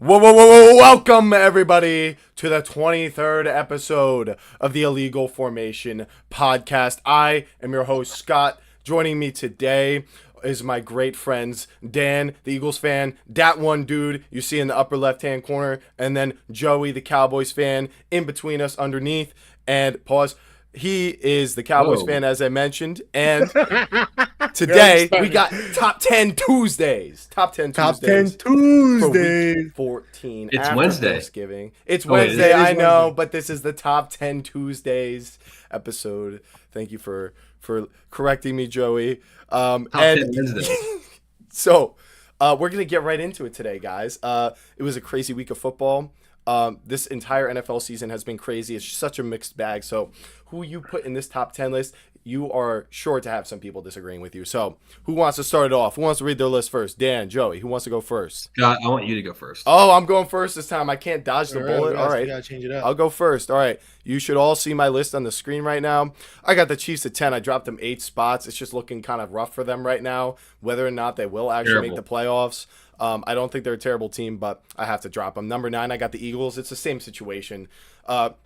Whoa, welcome everybody to the 23rd episode of the Illegal Formation podcast. I am your host, Scott. Joining me today is my great friends, Dan, the Eagles fan, that one dude you see in the upper left-hand corner, and then Joey, the Cowboys fan, in between us underneath. And pause. He is the Cowboys fan, as I mentioned, and today we got top 10 Tuesdays. Top 10 Tuesdays. For week 14 It's after Wednesday. Thanksgiving. It's Oh, wait, Wednesday, it is I know, Wednesday. but this is the top 10 Tuesdays episode. Thank you for correcting me, Joey. Top 10 Wednesdays. So, we're going to get right into it today, guys. It was a crazy week of football. This entire NFL season has been crazy. It's such a mixed bag. So, who you put in this top 10 list, you are sure to have some people disagreeing with you. So, who wants to start it off? Who wants to read their list first? Dan, Joey, who wants to go first? Scott, I want you to go first. Oh, I'm going first this time. I can't dodge the bullet. All right. We gotta change it up. I'll go first. All right. You should all see my list on the screen right now. I got the Chiefs at 10. I dropped them 8 spots. It's just looking kind of rough for them right now, whether or not they will actually make the playoffs. I don't think they're a terrible team, but I have to drop them. Number 9, I got the Eagles. It's the same situation.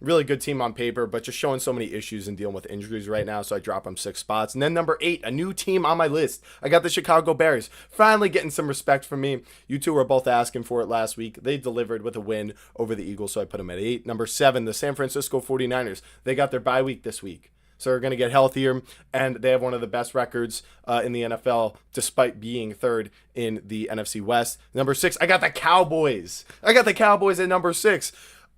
Really good team on paper, but just showing so many issues and dealing with injuries right now, so I drop them 6 spots. And then number 8, a new team on my list. I got the Chicago Bears. Finally getting some respect from me. You two were both asking for it last week. They delivered with a win over the Eagles, so I put them at 8. Number 7, the San Francisco 49ers. They got their bye week this week. So they're going to get healthier, and they have one of the best records in the NFL, despite being third in the NFC West. Number 6, I got the Cowboys. I got the Cowboys at number 6.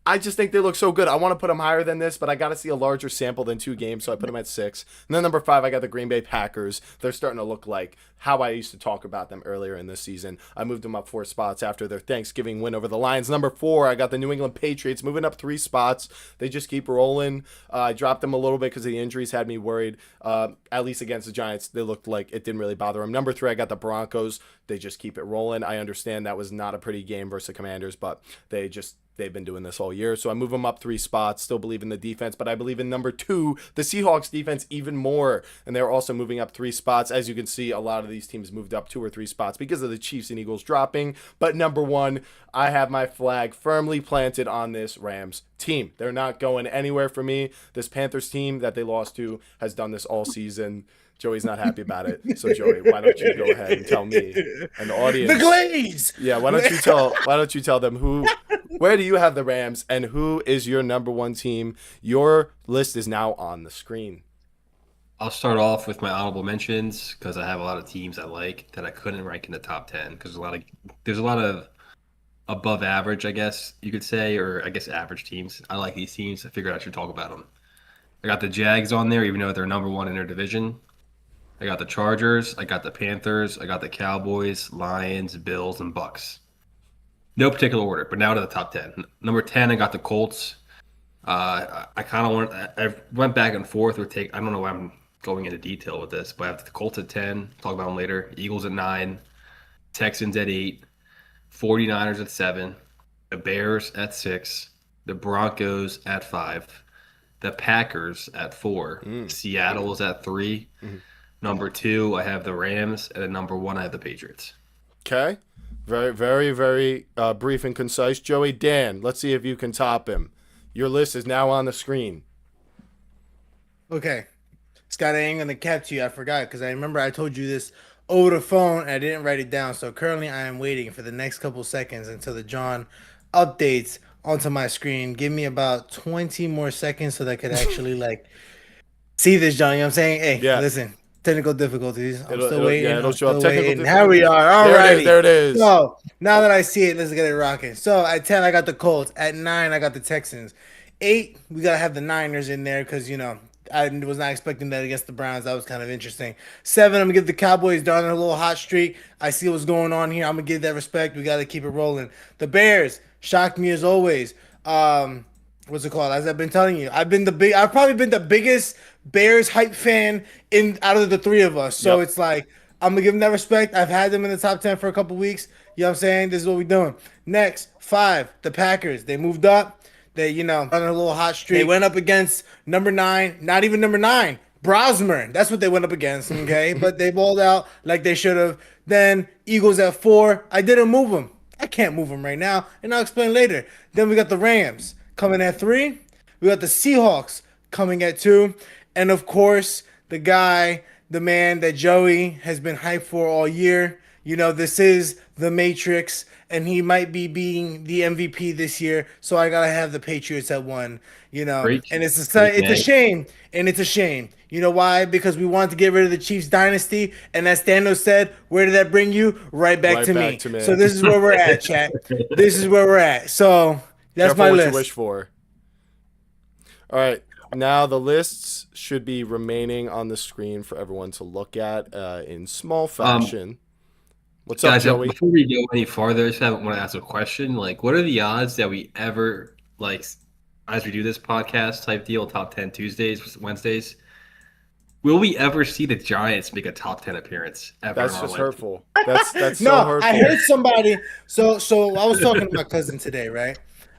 I just think they look so good. I want to put them higher than this, but I got to see a larger sample than 2 games, so I put them at 6. And then number 5, I got the Green Bay Packers. They're starting to look like how I used to talk about them earlier in this season. I moved them up 4 spots after their Thanksgiving win over the Lions. Number 4, I got the New England Patriots moving up 3 spots. They just keep rolling. I dropped them a little bit because the injuries had me worried. At least against the Giants, they looked like it didn't really bother them. Number 3, I got the Broncos. They just keep it rolling. I understand that was not a pretty game versus the Commanders, but they've been doing this all year. So I move them up 3 spots. Still believe in the defense, but I believe in number 2, the Seahawks defense, even more. And they're also moving up 3 spots. As you can see, a lot of these teams moved up 2 or 3 spots because of the Chiefs and Eagles dropping. But number 1, I have my flag firmly planted on this Rams team. They're not going anywhere for me. This Panthers team that they lost to has done this all season. Joey's not happy about it. So Joey, why don't you go ahead and tell me and the audience? The Glaze. Yeah, why don't you tell them where do you have the Rams and who is your number 1 team? Your list is now on the screen. I'll start off with my honorable mentions because I have a lot of teams I like that I couldn't rank in the top 10 because there's a lot of above average, I guess you could say, or I guess average teams. I like these teams. I figured I should talk about them. I got the Jags on there, even though they're number 1 in their division. I got the Chargers, I got the Panthers, I got the Cowboys, Lions, Bills, and Bucks. No particular order, but now to the top 10. Number 10, I got the Colts. I went back and forth with I don't know why I'm going into detail with this, but I have the Colts at 10, talk about them later. Eagles at 9, Texans at 8, 49ers at 7, the Bears at 6, the Broncos at 5, the Packers at 4, Seattle is at 3. Number 2, I have the Rams, and at number 1, I have the Patriots. Okay. Very, very, very brief and concise. Joey, Dan, let's see if you can top him. Your list is now on the screen. Okay. Scott, I ain't gonna catch you. I forgot because I remember I told you this over the phone and I didn't write it down. So currently I am waiting for the next couple seconds until the John updates onto my screen. Give me about 20 more seconds so that I could actually see this, John. You know what I'm saying? Hey, Yeah. Listen. Technical difficulties. I'm still It'll- waiting. yeah, it'll I'm show up. still Technical waiting. Here we are. All There right. it is. So now that I see it, let's get it rocking. So at 10, I got the Colts. At 9, I got the Texans. 8, we gotta have the Niners in there because I was not expecting that against the Browns. That was kind of interesting. 7, I'm gonna give the Cowboys down on a little hot streak. I see what's going on here. I'm gonna give that respect. We gotta keep it rolling. The Bears shocked me as always. What's it called? As I've been telling you, I've probably been the biggest Bears hype fan out of the 3 of us. So Yep. it's like I'm gonna give them that respect. I've had them in the top 10 for a couple weeks. You know what I'm saying? This is what we're doing. Next, 5, the Packers. They moved up. They, on a little hot streak. They went up against number 9, not even number 9, Brosmer. That's what they went up against, okay? But they balled out like they should have. Then Eagles at 4. I didn't move them. I can't move him right now, and I'll explain later. Then we got the Rams coming at 3. We got the Seahawks coming at 2, and of course the guy, the man that Joey has been hyped for all year. This is the Matrix, and he might be being the MVP this year. So I gotta have the Patriots at 1. Great, And great it's a name. shame, and it's a shame. You know why? Because we wanted to get rid of the Chiefs dynasty, and as Thanos said, where did that bring you? Right back Right to back me. to me. So this is where we're at, chat. This is where we're at. So that's Careful my what list. you wish for. All right. Now the lists should be remaining on the screen for everyone to look at in small fashion. What's up, Guys, Joey? before we go any farther, I just want to ask a question. Like, what are the odds that we ever, like, as we do this podcast type deal, top 10 Tuesdays, Wednesdays, will we ever see the Giants make a top 10 appearance ever That's in our just life? hurtful. That's so No, hurtful. I heard somebody. So I was talking to my cousin today, right?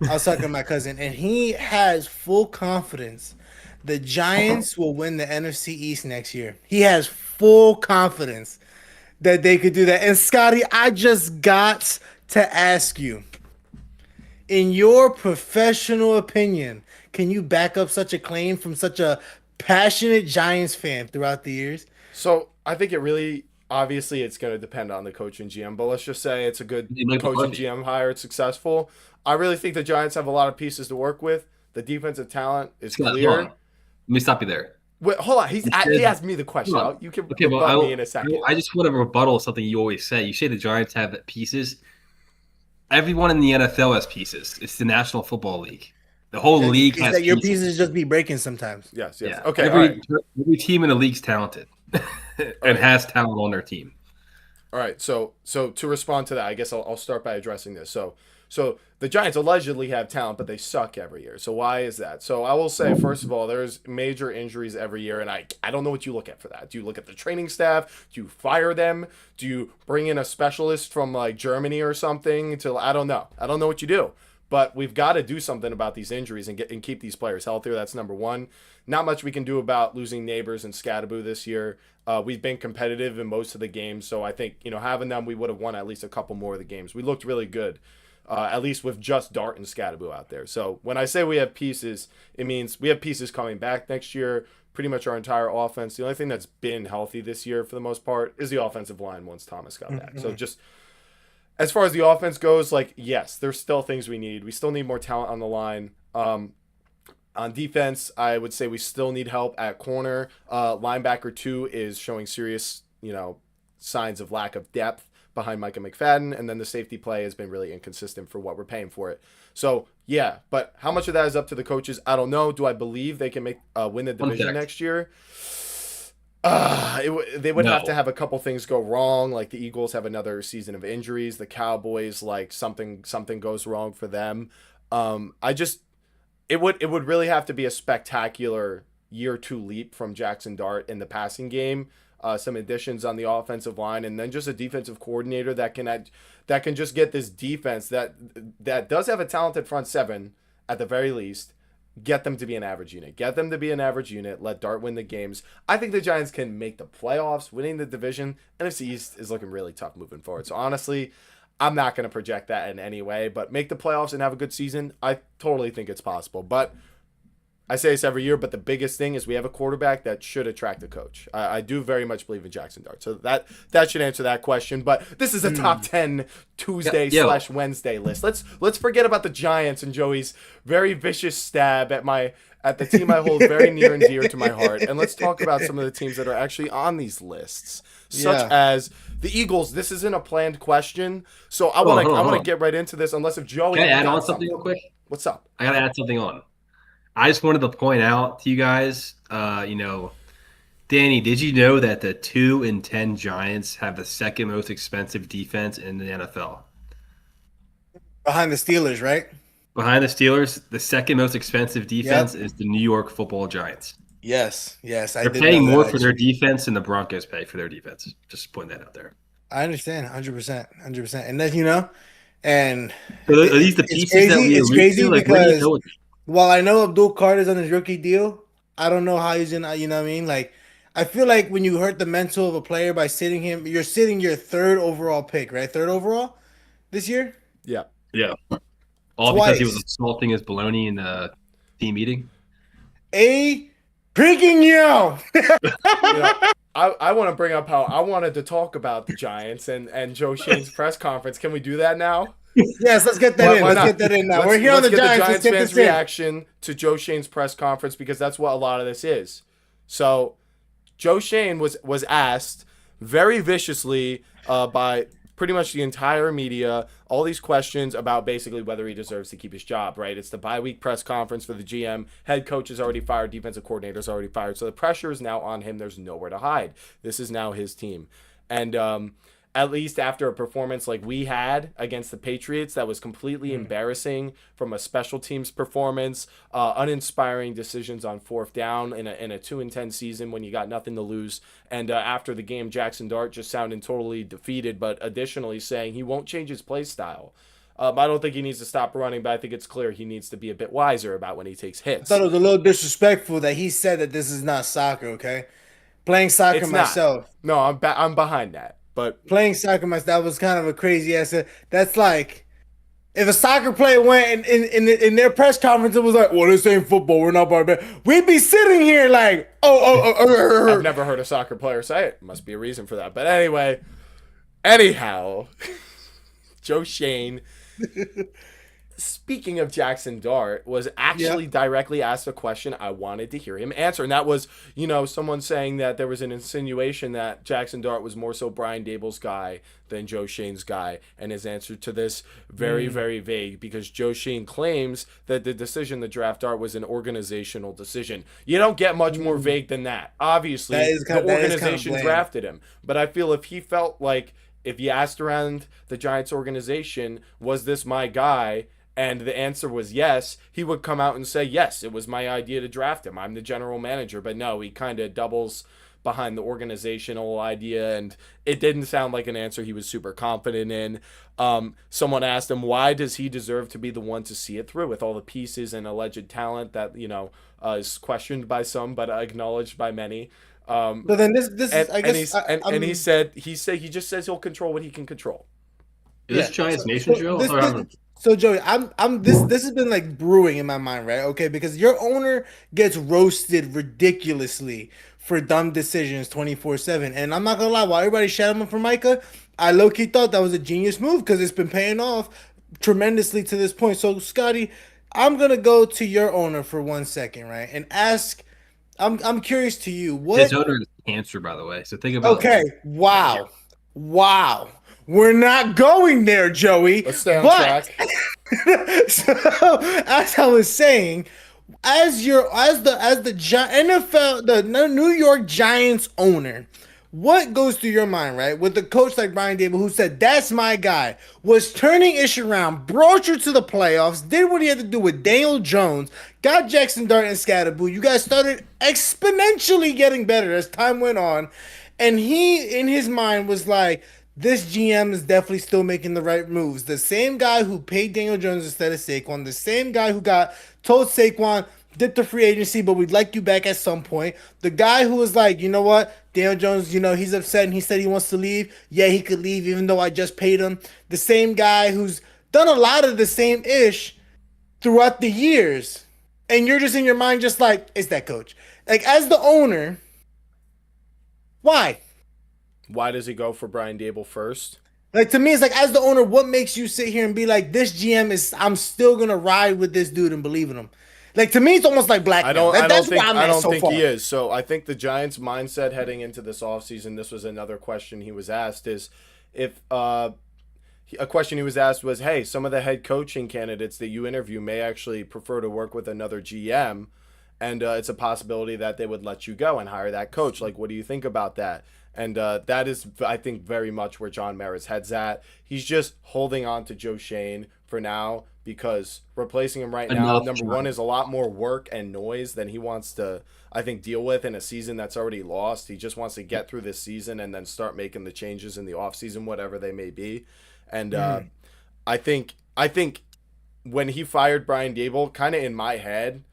I was talking to my cousin, and he has full confidence the Giants will win the NFC East next year. He has full confidence that they could do that. And Scotty, I just got to ask you, in your professional opinion, can you back up such a claim from such a passionate Giants fan throughout the years? So I think it really, obviously, it's going to depend on the coach and GM. But let's just say it's a good Mike coach and McCarthy. GM hire. It's successful. I really think the Giants have a lot of pieces to work with. The defensive talent is Scott, hold on. clear. Let me stop you there. Wait, hold on. He asked me the question. Hold on. You can Okay, well, rebut me in a second. I just want to rebuttal something you always say. You say the Giants have pieces. Everyone in the NFL has pieces. It's the National Football League. The whole league It's has that your pieces. pieces just be breaking sometimes. Yes. Yeah. Okay. All right. Every team in the league's talented and has talent on their team. All right. So to respond to that, I guess I'll start by addressing this. So the Giants allegedly have talent, but they suck every year. So why is that? So I will say, first of all, there's major injuries every year, and I don't know what you look at for that. Do you look at the training staff? Do you fire them? Do you bring in a specialist from like Germany or something? I don't know. I don't know what you do. But we've got to do something about these injuries and keep these players healthier. That's number one. Not much we can do about losing Neighbors and Scadaboo this year. We've been competitive in most of the games, so I think having them, we would have won at least a couple more of the games. We looked really good, at least with just Dart and Scadaboo out there. So when I say we have pieces, it means we have pieces coming back next year. Pretty much our entire offense. The only thing that's been healthy this year, for the most part, is the offensive line once Thomas got back. So just as far as the offense goes, like, yes, there's still things we need. We still need more talent on the line. On defense, I would say we still need help at corner. Linebacker 2 is showing serious, signs of lack of depth behind Micah McFadden, and then the safety play has been really inconsistent for what we're paying for it. So, yeah, but how much of that is up to the coaches? I don't know. Do I believe they can win the division next year? They would have to have a couple things go wrong. Like the Eagles have another season of injuries. The Cowboys, like something goes wrong for them. It would really have to be a spectacular year 2 leap from Jackson Dart in the passing game. Some additions on the offensive line, and then just a defensive coordinator that can just get this defense that does have a talented front seven at the very least. Get them to be an average unit. Let Dart win the games. I think the Giants can make the playoffs, winning the division. NFC East is looking really tough moving forward. So honestly, I'm not going to project that in any way. But make the playoffs and have a good season, I totally think it's possible. But I say this every year, but the biggest thing is we have a quarterback that should attract a coach. I do very much believe in Jackson Dart. So that should answer that question. But this is a top 10 Tuesday / Wednesday list. Let's forget about the Giants and Joey's very vicious stab at the team I hold very near and dear to my heart. And let's talk about some of the teams that are actually on these lists, such as the Eagles. This isn't a planned question, so I want to get right into this. Unless if Joey, can I add on something real quick? What's up? I gotta add something on. I just wanted to point out to you guys, Danny, did you know that the 2-10 Giants have the second most expensive defense in the NFL? Behind the Steelers, right? Behind the Steelers, the second most expensive defense is the New York Football Giants. Yes. They're paying more for their defense than the Broncos pay for their defense. Just putting that out there. I understand, 100%. And then, and so are these the pieces that we it's crazy to? Like, because while I know Abdul Carter's on his rookie deal, I don't know how he's gonna. You know what I mean? Like, I feel like when you hurt the mental of a player by sitting him, you're sitting your 3rd overall pick, right? 3rd overall this year. Yeah. Yeah. All because he was assaulting his baloney in the team meeting. A freaking yo. I want to bring up how I wanted to talk about the Giants and Joe Schoen's press conference. Can we do that now? Yes, let's get that in. Let's get that in now. We're here on the Giants. Let's get the Giants fans' reaction to Joe Schoen's press conference because that's what a lot of this is. So, Joe Schoen was asked very viciously by pretty much the entire media all these questions about basically whether he deserves to keep his job, right? It's the bye-week press conference for the GM. Head coach is already fired. Defensive coordinator is already fired. So the pressure is now on him. There's nowhere to hide. This is now his team. And at least after a performance like we had against the Patriots that was completely embarrassing from a special teams performance, uninspiring decisions on fourth down in a 2-10 season when you got nothing to lose. And after the game, Jackson Dart just sounded totally defeated, but additionally saying he won't change his play style. I don't think he needs to stop running, but I think it's clear he needs to be a bit wiser about when he takes hits. I thought it was a little disrespectful that he said that this is not soccer, okay? Playing soccer myself. No, I'm behind that. But playing soccer myself, that was kind of a crazy ass. That's like if a soccer player went in their press conference, it was like, well, this ain't football. We're not barbaric. We'd be sitting here like, I've never heard a soccer player say it. Must be a reason for that. But anyhow, Joe Schoen, speaking of Jackson Dart, was actually directly asked a question I wanted to hear him answer. And that was, someone saying that there was an insinuation that Jackson Dart was more so Brian Dable's guy than Joe Schoen's guy. And his answer to this, very, very vague, because Joe Schoen claims that the decision to draft Dart was an organizational decision. You don't get much more vague than that. Obviously, the organization drafted him. But I feel if he felt like, if you asked around the Giants organization, was this my guy? And the answer was yes, he would come out and say, yes, it was my idea to draft him. I'm the general manager. But no, he kind of doubles behind the organizational idea, and it didn't sound like an answer he was super confident in. Someone asked him, why does he deserve to be the one to see it through with all the pieces and alleged talent that, is questioned by some but acknowledged by many. But then this is, I guess, he just says he'll control what he can control. Is this Giants Nation show? So Joey, this has been like brewing in my mind, right? Okay, because your owner gets roasted ridiculously for dumb decisions 24/7, and I'm not gonna lie, while everybody shouted him for Micah, I low-key thought that was a genius move because it's been paying off tremendously to this point. So Scotty, I'm gonna go to your owner for 1 second, right, and ask. I'm curious to you. What his owner is cancer, by the way. So think about. Okay. Wow. We're not going there, Joey. Let's stay on track. So, as I was saying, as the NFL, the New York Giants owner, what goes through your mind, right? With a coach like Brian Dable, who said, that's my guy, was turning ish around, brought you to the playoffs, did what he had to do with Daniel Jones, got Jackson Dart and Scatterboo. You guys started exponentially getting better as time went on. And he, in his mind, was like, this GM is definitely still making the right moves. The same guy who paid Daniel Jones instead of Saquon, the same guy who told Saquon, dip the free agency, but we'd like you back at some point. The guy who was like, you know what, Daniel Jones, he's upset and he said he wants to leave. Yeah, he could leave even though I just paid him. The same guy who's done a lot of the same ish throughout the years. And you're just in your mind just like, it's that coach. Like, as the owner, why? Why does he go for Brian Dable first? Like, to me, it's like, as the owner, what makes you sit here and be like, this GM I'm still going to ride with this dude and believe in him? Like, to me, it's almost like blackmail. I don't think he is. So I think the Giants' mindset heading into this offseason, this was another question he was asked, is if a question he was asked was, hey, some of the head coaching candidates that you interview may actually prefer to work with another GM, and it's a possibility that they would let you go and hire that coach. Like, what do you think about that? And that is, I think, very much where John Mara's head's at. He's just holding on to Joe Schoen for now because replacing him right now, number one, is a lot more work and noise than he wants to, I think, deal with in a season that's already lost. He just wants to get through this season and then start making the changes in the offseason, whatever they may be. And I think when he fired Brian Dable, kind of in my head,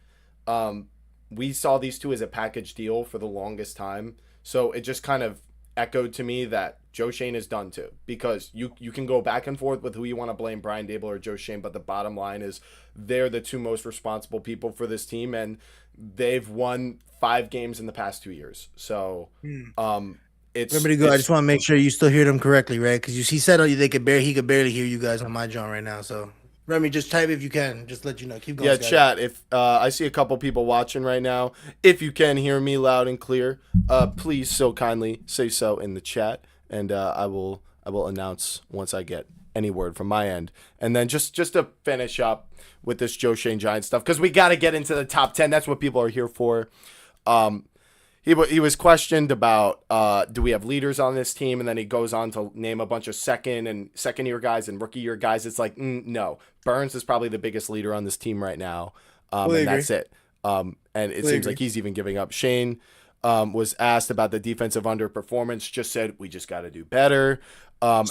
we saw these two as a package deal for the longest time. So it just kind of echoed to me that Joe Schoen is done too, because you can go back and forth with who you want to blame, Brian Dable or Joe Schoen, but the bottom line is they're the two most responsible people for this team, and they've won 5 games in the past 2 years. So, it's Remember to go. I just want to make sure you still hear them correctly, right? Because he said he could barely hear you guys on my John right now. So, Remy, just type if you can. Just let you know. Keep going. Yeah, chat. If I see a couple people watching right now, if you can hear me loud and clear, please so kindly say so in the chat, and I will announce once I get any word from my end. And then just to finish up with this Joe Schoen Giants stuff, because we got to get into the top 10. That's what people are here for. He was questioned about do we have leaders on this team, and then he goes on to name a bunch of second year guys and rookie year guys. It's like no, Burns is probably the biggest leader on this team right now, and that's it. And it seems like he's even giving up. Shane was asked about the defensive underperformance, just said we just got to do better. So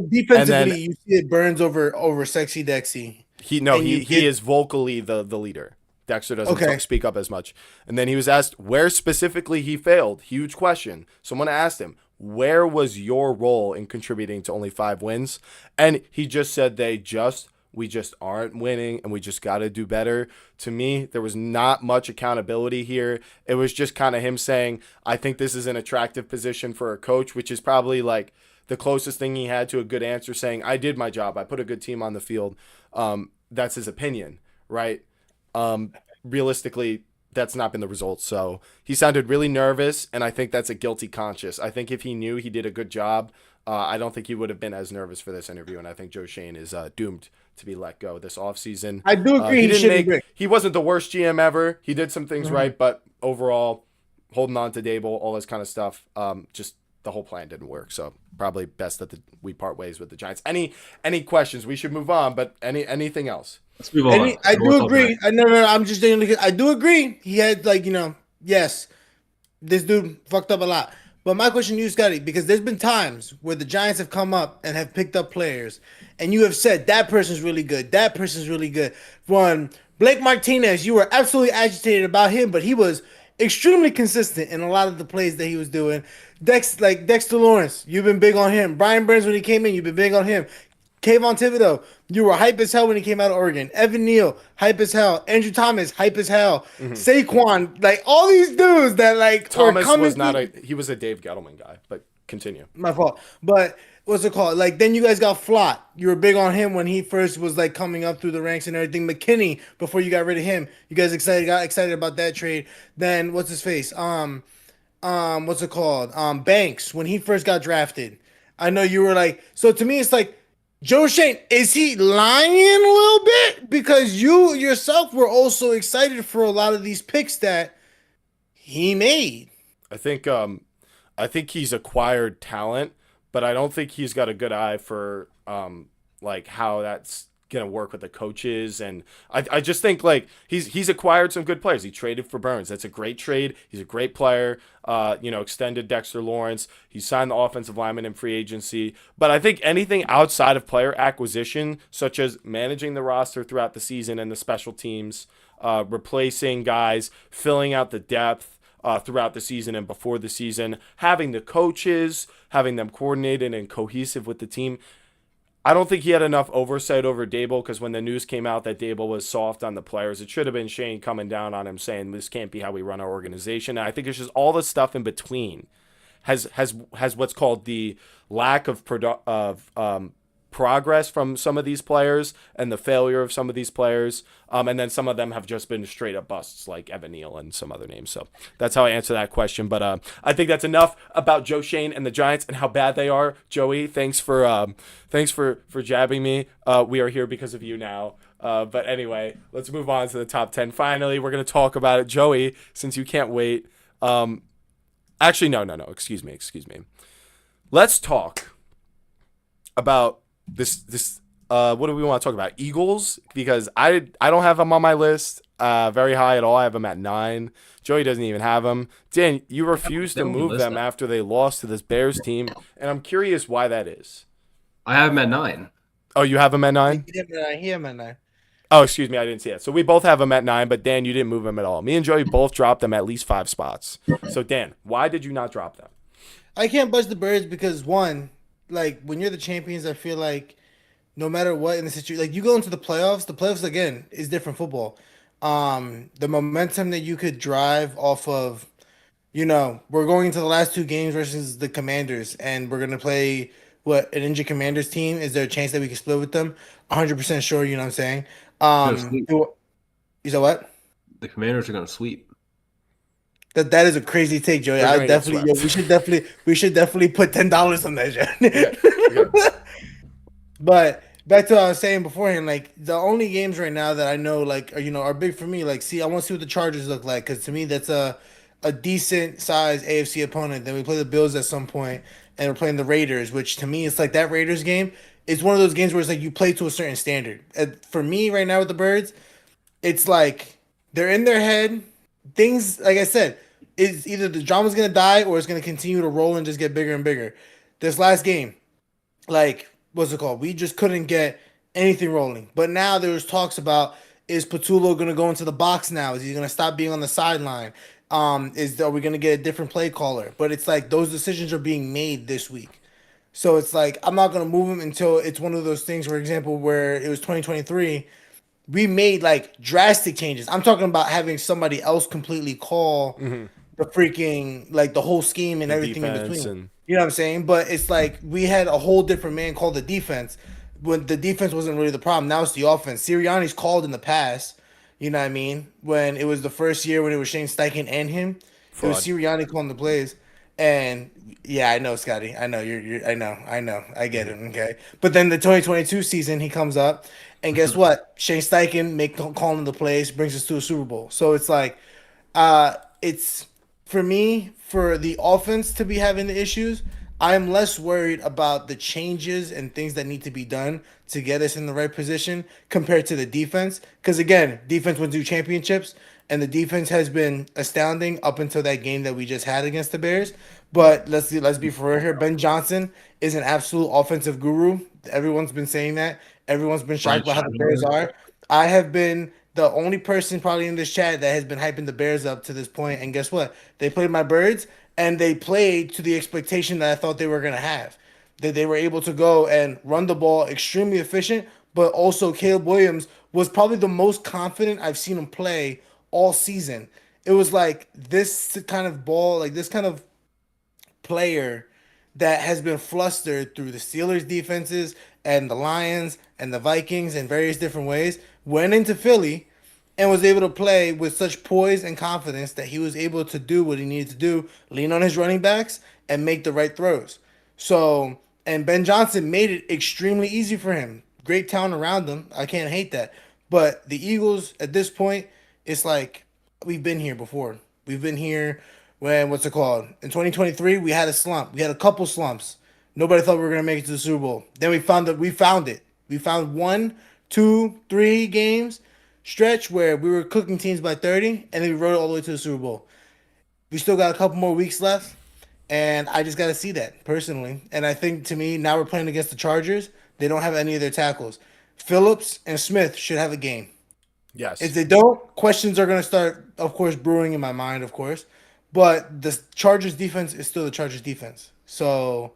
defensively, you see it Burns over Sexy Dexy. He is vocally the leader. Dexter doesn't speak up as much. And then he was asked where specifically he failed. Huge question. Someone asked him, where was your role in contributing to only 5 wins? And he just said we just aren't winning, and we just got to do better. To me, there was not much accountability here. It was just kind of him saying, I think this is an attractive position for a coach, which is probably like the closest thing he had to a good answer, saying, I did my job. I put a good team on the field. That's his opinion, right? Realistically, that's not been the result. So he sounded really nervous, and I think that's a guilty conscience. I think if he knew he did a good job, I don't think he would have been as nervous for this interview, and I think Joe Schoen is doomed to be let go this offseason. I do agree. He wasn't the worst GM ever. He did some things right, but overall, holding on to Dable, all this kind of stuff, just the whole plan didn't work. So probably best that we part ways with the Giants. Any questions? We should move on, but anything else? Let's move on. I do agree. No. I'm just saying. I do agree. He had yes, this dude fucked up a lot. But my question to you, Scotty, because there's been times where the Giants have come up and have picked up players, and you have said that person's really good. That person's really good. One, Blake Martinez, you were absolutely agitated about him, but he was extremely consistent in a lot of the plays that he was doing. Dexter Lawrence, you've been big on him. Brian Burns, when he came in, you've been big on him. Kayvon Thibodeau, you were hype as hell when he came out of Oregon. Evan Neal, hype as hell. Andrew Thomas, hype as hell. Mm-hmm. Saquon, all these dudes that Thomas he was a Dave Gettleman guy, but continue. My fault. But what's it called? Then you guys got Flott. You were big on him when he first was coming up through the ranks and everything. McKinney, before you got rid of him, you guys got excited about that trade. Then what's his face? What's it called? Banks, when he first got drafted. I know you were so to me it's Joe Schoen, is he lying a little bit? Because you yourself were also excited for a lot of these picks that he made. I think he's acquired talent, but I don't think he's got a good eye for how that's gonna work with the coaches, and I just think he's acquired some good players. He traded for Burns. That's a great trade. He's a great player. Extended Dexter Lawrence. He signed the offensive lineman in free agency. But I think anything outside of player acquisition, such as managing the roster throughout the season and the special teams, replacing guys, filling out the depth throughout the season and before the season, having the coaches, having them coordinated and cohesive with the team. I don't think he had enough oversight over Dable, because when the news came out that Dable was soft on the players, it should have been Shane coming down on him saying this can't be how we run our organization. And I think it's just all the stuff in between has what's called the lack of progress from some of these players and the failure of some of these players. And then some of them have just been straight up busts, like Evan Neal and some other names. So that's how I answer that question. But I think that's enough about Joe Schoen and the Giants and how bad they are. Joey, thanks for jabbing me. We are here because of you now. But anyway, let's move on to the top 10. Finally, we're going to talk about it. Joey, since you can't wait. Actually, no. Excuse me. Let's talk about this what do we want to talk about? Eagles, because I don't have them on my list very high at all. I have them at 9. Joey doesn't even have them. Dan, you refused to move them after they lost to this Bears team, and I'm curious why that is. I have them at 9. Oh, you have them at 9? He have them at 9. Oh, excuse me, I didn't see it. So we both have them at 9, but Dan, you didn't move them at all. Me and Joey both dropped them at least 5 spots. So Dan, why did you not drop them? I can't budge the Birds because one, like when you're the champions, I feel like no matter what in the situation, like you go into the playoffs again is different football. The momentum that you could drive off of, we're going into the last two games versus the Commanders, and we're gonna play what an injured Commanders team. Is there a chance that we can split with them? 100% sure. You know what I'm saying? Gonna sweep. You said what? The Commanders are gonna sweep. That is a crazy take, Joey. They're I gonna get definitely, yo, swept. we should definitely put $10 on that, Yeah. Okay. Joe. But back to what I was saying beforehand, like the only games right now that I know, like are big for me. Like, see, I want to see what the Chargers look like because to me that's a decent size AFC opponent. Then we play the Bills at some point, and we're playing the Raiders, which to me it's like that Raiders game. It's one of those games where it's like you play to a certain standard. For me, right now with the Birds, it's like they're in their head. Things like I said, is either the drama's gonna die or it's gonna continue to roll and just get bigger and bigger. This last game, like what's it called? We just couldn't get anything rolling. But now there's talks about is Patullo gonna go into the box now? Is he gonna stop being on the sideline? Are we gonna get a different play caller? But it's like those decisions are being made this week. So it's like I'm not gonna move him until it's one of those things, for example, where it was 2023 we made like drastic changes. I'm talking about having somebody else completely call the freaking like the whole scheme and The everything in defense between. and You know what I'm saying? But it's like we had a whole different man call the defense when the defense wasn't really the problem. Now it's the offense. Sirianni's called in the past. You know what I mean? When it was the first year when it was Shane Steichen and him, it was fraud. Sirianni calling the plays. And yeah, I know, Scotty. I know I know. I get it. Okay. But then the 2022 season, he comes up, and guess what? Shane Steichen calling the plays, brings us to a Super Bowl. So it's like, it's for me for the offense to be having the issues. I'm less worried about the changes and things that need to be done to get us in the right position compared to the defense. Because again, defense wins you championships, and the defense has been astounding up until that game that we just had against the Bears. But let's be for real here. Ben Johnson is an absolute offensive guru. Everyone's been saying that. Everyone's been shocked by how the Bears are. I have been the only person probably in this chat that has been hyping the Bears up to this point. And guess what? They played my Birds, and they played to the expectation that I thought they were going to have. That they were able to go and run the ball extremely efficient, but also Caleb Williams was probably the most confident I've seen him play all season. It was like this kind of ball, like this kind of player that has been flustered through the Steelers defenses and the Lions and the Vikings in various different ways, went into Philly and was able to play with such poise and confidence that he was able to do what he needed to do, lean on his running backs and make the right throws. So, and Ben Johnson made it extremely easy for him. Great talent around him. I can't hate that. But the Eagles at this point, it's like we've been here before. We've been here when what's it called? In 2023, we had a slump. We had a couple slumps. Nobody thought we were gonna make it to the Super Bowl. Then we found that we found it. We found 1, 2, 3 games stretch where we were cooking teams by 30, and then we rode it all the way to the Super Bowl. We still got a couple more weeks left, and I just got to see that personally. And I think to me, now we're playing against the Chargers. They don't have any of their tackles. Phillips and Smith should have a game. Yes. If they don't, questions are going to start, of course, brewing in my mind, of course. But the Chargers defense is still the Chargers defense. So,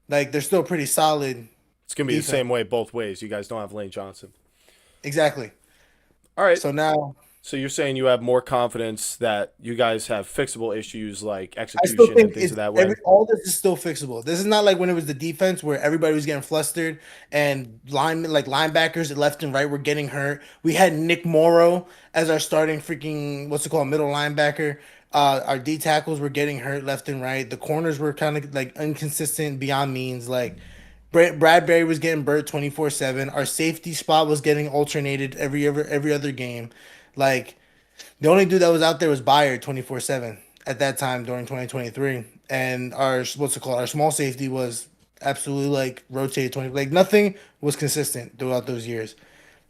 like, they're still pretty solid. It's gonna be defense. the same way both ways. You guys don't have Lane Johnson. Exactly. All right. So now, So you're saying you have more confidence that you guys have fixable issues like I still execution think and things of that way. all this is still fixable. This is not like when it was the defense where everybody was getting flustered and linebackers left and right were getting hurt. We had Nick Morrow as our starting freaking middle linebacker. Our D tackles were getting hurt left and right. The corners were kind of like inconsistent beyond means. Like Bradbury was getting burnt 24/7. Our safety spot was getting alternated every other game. Like the only dude that was out there was Byard 24/7 at that time during 2023, and our our small safety was absolutely like rotated 20. Like nothing was consistent throughout those years.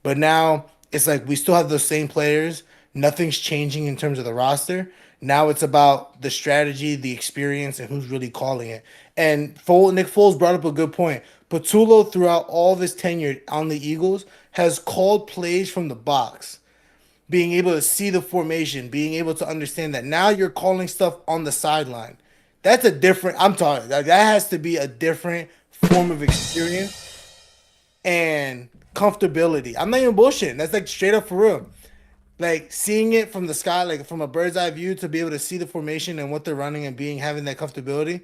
But now it's like we still have those same players. Nothing's changing in terms of the roster. Now it's about the strategy, the experience, and who's really calling it. And Nick Foles brought up a good point. Patullo, throughout all of his tenure on the Eagles, has called plays from the box, being able to see the formation, being able to understand that now you're calling stuff on the sideline. That's a different. I'm talking. That has to be a different form of experience and comfortability. I'm not even bullshitting. That's like straight up for real. Like seeing it from the sky, like from a bird's eye view, to be able to see the formation and what they're running and having that comfortability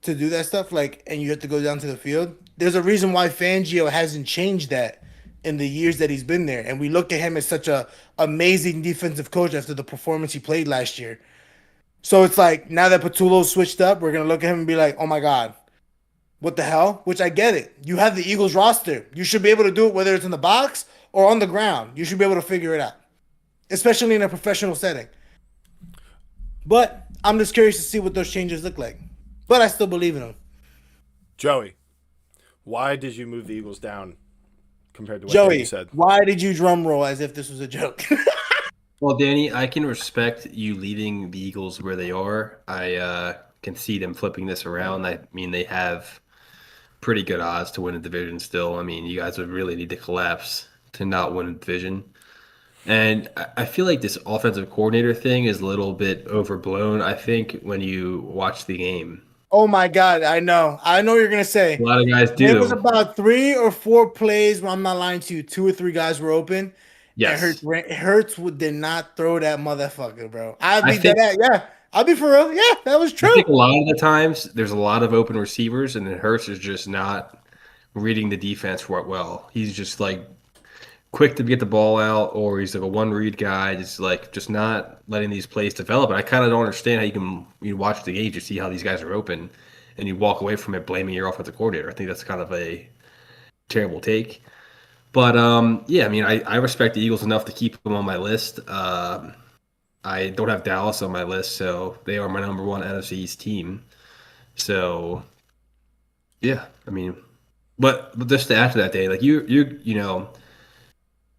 to do that stuff. Like, and you have to go down to the field. There's a reason why Fangio hasn't changed that in the years that he's been there, and we look at him as such a amazing defensive coach after the performance he played last year. So it's like now that Patullo's switched up, we're gonna look at him and be like, "Oh my god, what the hell?" Which I get it. You have the Eagles roster. You should be able to do it whether it's in the box or on the ground. You should be able to figure it out, especially in a professional setting. But I'm just curious to see what those changes look like. But I still believe in them. Joey, why did you move the Eagles down compared to what Joey, you said? why did you drum roll as if this was a joke? Well, Danny, I can respect you leaving the Eagles where they are. I can see them flipping this around. I mean, they have pretty good odds to win a division still. I mean, you guys would really need to collapse to not win a division. And I feel like this offensive coordinator thing is a little bit overblown, I think, when you watch the game. Oh my God, I know what you're gonna say. A lot of guys do. There was about 3 or 4 plays where I'm not lying to you, 2 or 3 guys were open. Yes. And Hurts did not throw that motherfucker, bro. I'll be for real. Yeah, that was true. I think a lot of the times there's a lot of open receivers, and then Hurts is just not reading the defense well. He's just like quick to get the ball out, or he's like a one read guy, just not letting these plays develop. And I kind of don't understand how you watch the game, you see how these guys are open, and you walk away from it blaming your offensive coordinator. I think that's kind of a terrible take. But yeah, I mean, I respect the Eagles enough to keep them on my list. I don't have Dallas on my list, so they are my number 1 NFC East team. So yeah, I mean, but just to add to that, day, like you know.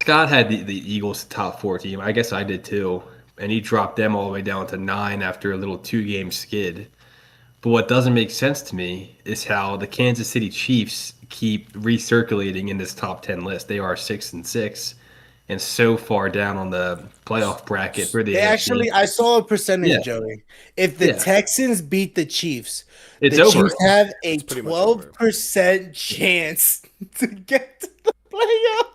Scott had the Eagles top 4 team. I guess I did too. And he dropped them all the way down to 9 after a little 2-game skid. But what doesn't make sense to me is how the Kansas City Chiefs keep recirculating in this top 10 list. They are 6-6 and so far down on the playoff bracket for the AFC. I saw a percentage, Joey. If the Texans beat the Chiefs, it's the over. Chiefs have a 12% chance to get to the playoff.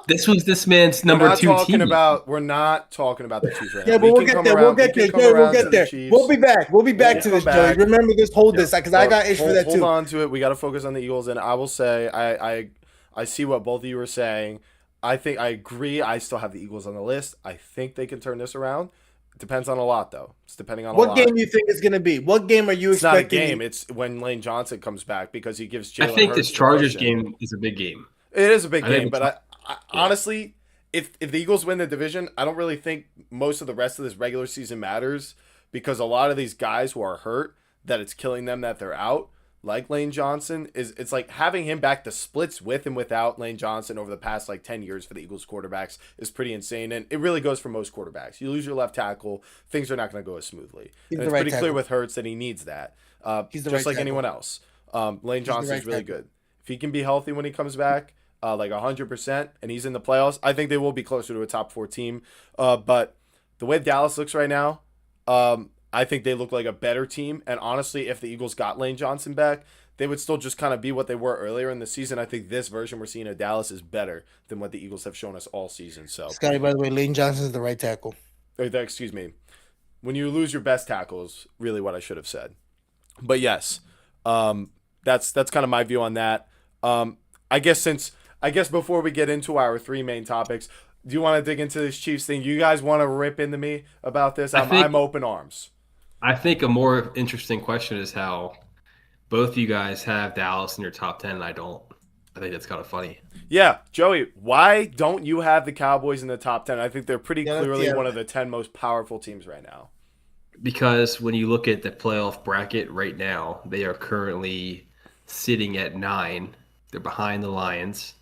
This was this man's number 2 team. We're not talking about the Chiefs right now. Yeah, but we'll get there. We'll get there. We'll be back. We'll be back to this, Joey. Remember this. Hold this, because I got issues for that too. Hold on to it. We got to focus on the Eagles, and I will say I see what both of you were saying. I think I agree. I still have the Eagles on the list. I think they can turn this around. It depends on a lot, though. It's depending on what game you think is going to be. What game are you expecting? It's not a game. It's when Lane Johnson comes back, because he gives Jalen Hurts. I think this Chargers game is a big game. It is a big game, but honestly, if the Eagles win the division, I don't really think most of the rest of this regular season matters, because a lot of these guys who are hurt, that it's killing them that they're out, like Lane Johnson, it's like having him back. The splits with and without Lane Johnson over the past 10 years for the Eagles quarterbacks is pretty insane, and it really goes for most quarterbacks. You lose your left tackle, things are not going to go as smoothly. And it's pretty clear with Hurts that he needs that. He's just like anyone else. Lane Johnson's really good. If he can be healthy when he comes back, 100%, and he's in the playoffs, I think they will be closer to a top 4 team. But the way Dallas looks right now, I think they look like a better team. And honestly, if the Eagles got Lane Johnson back, they would still just kind of be what they were earlier in the season. I think this version we're seeing of Dallas is better than what the Eagles have shown us all season. So, Scotty, by the way, Lane Johnson is the right tackle. Excuse me. When you lose your best tackle is really what I should have said. But yes, that's kind of my view on that. I guess before we get into our 3 main topics, do you want to dig into this Chiefs thing? You guys want to rip into me about this? I'm open arms. I think a more interesting question is how both of you guys have Dallas in your top 10 and I don't. I think that's kind of funny. Yeah, Joey, why don't you have the Cowboys in the top 10? I think they're pretty clearly one of the 10 most powerful teams right now. Because when you look at the playoff bracket right now, they are currently sitting at 9. They're behind the Lions.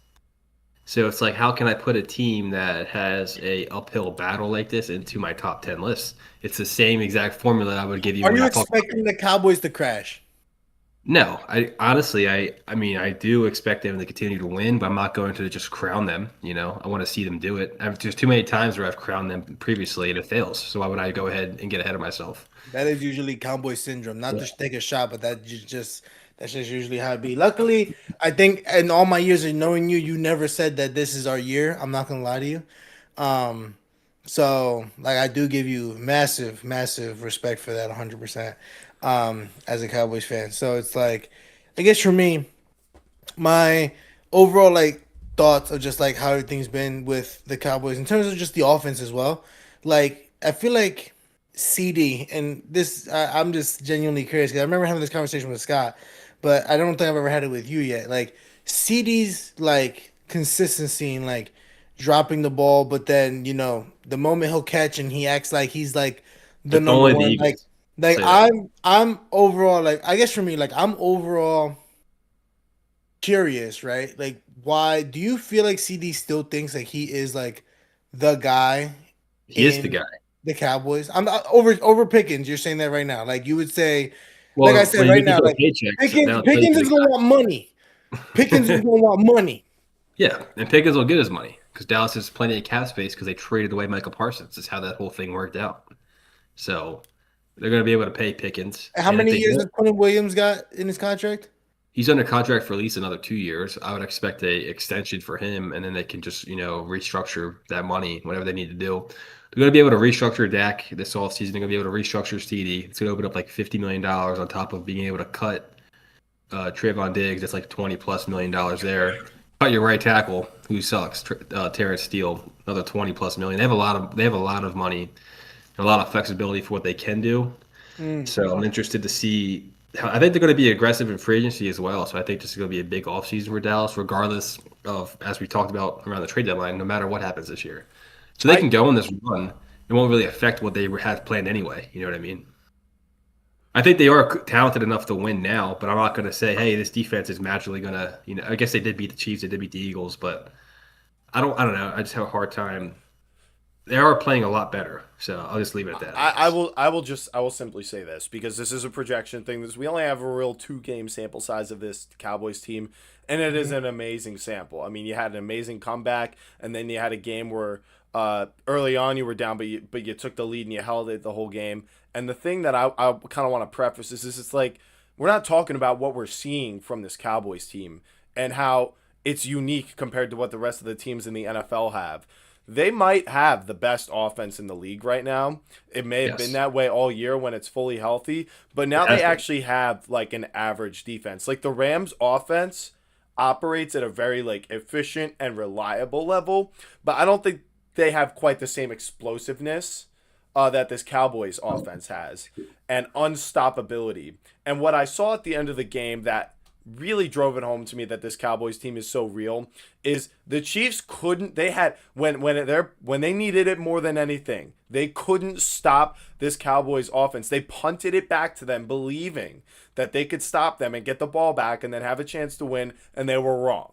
So it's like, how can I put a team that has a uphill battle like this into my top 10 list? It's the same exact formula I would give you. Are you expecting the Cowboys to crash? No, I honestly, I mean, I do expect them to continue to win, but I'm not going to just crown them. I want to see them do it. There's too many times where I've crowned them previously and it fails. So why would I go ahead and get ahead of myself? That is usually Cowboy syndrome. Not Yeah. to take a shot, but that's just usually how it be. Luckily, I think in all my years of knowing you, you never said that this is our year. I'm not gonna lie to you. Um, so like I do give you massive, massive respect for that 100%. As a Cowboys fan. So it's like, I guess for me, my overall like thoughts of just like how everything's been with the Cowboys in terms of just the offense as well. Like I feel like CD and this I'm just genuinely curious because I remember having this conversation with Scott, but I don't think I've ever had it with you yet. Like CD's like consistency and like dropping the ball, but then the moment he'll catch and he acts like he's like the It's number only the one. Like Eagles. like Say that. I'm overall like I guess for me like I'm overall curious, right? Like, why do you feel like CD still thinks like he is like the guy He is the in guy. the Cowboys? I'm not over Pickens. You're saying that right now. Like you would say, like I Well, said when you right get now, those like paychecks, Pickens they'll tell you Pickens is the gonna want money. Pickens is guy. gonna want money. Yeah, and Pickens will get his money because Dallas has plenty of cap space because they traded away Michael Parsons. That's how that whole thing worked out. So they're going to be able to pay Pickens, How and if many they years don't, has Quentin Williams got in his contract? he's under contract for at least another 2 years. I would expect a extension for him, and then they can just restructure that money, whatever they need to do. They're going to be able to restructure Dak this offseason. They're going to be able to restructure CD. It's going to open up like $50 million on top of being able to cut Trayvon Diggs. That's like $20+ million there. Cut your right tackle, who sucks, Terrence Steele, another $20+ million. They have a lot of money and a lot of flexibility for what they can do. Mm. So I'm interested to see. I think they're going to be aggressive in free agency as well. So I think this is going to be a big offseason for Dallas, regardless of, as we talked about around the trade deadline, no matter what happens this year. So they I can go on this run. It won't really affect what they had planned anyway. You know what I mean? I think they are talented enough to win now, but I'm not going to say, hey, this defense is magically going to, I guess they did beat the Chiefs, they did beat the Eagles, but I don't know. I just have a hard time. They are playing a lot better. So I'll just leave it at that, I I guess. will I will simply say this because this is a projection thing. We only have a real 2 game sample size of this Cowboys team, and it is an amazing sample. I mean, you had an amazing comeback, and then you had a game where early on you were down, but you took the lead and you held it the whole game. And the thing that I kind of want to preface is it's like we're not talking about what we're seeing from this Cowboys team and how it's unique compared to what the rest of the teams in the NFL have. They might have the best offense in the league right now. It may have been Yes, that way all year when it's fully healthy, but it now they has been. actually have like an average defense. Like the Rams offense operates at a very like efficient and reliable level, but I don't think they have quite the same explosiveness that this Cowboys offense has and unstoppability. And what I saw at the end of the game that really drove it home to me that this Cowboys team is so real is the Chiefs couldn't they had when they needed it more than anything. They couldn't stop this Cowboys offense. They punted it back to them believing that they could stop them and get the ball back and then have a chance to win, and they were wrong.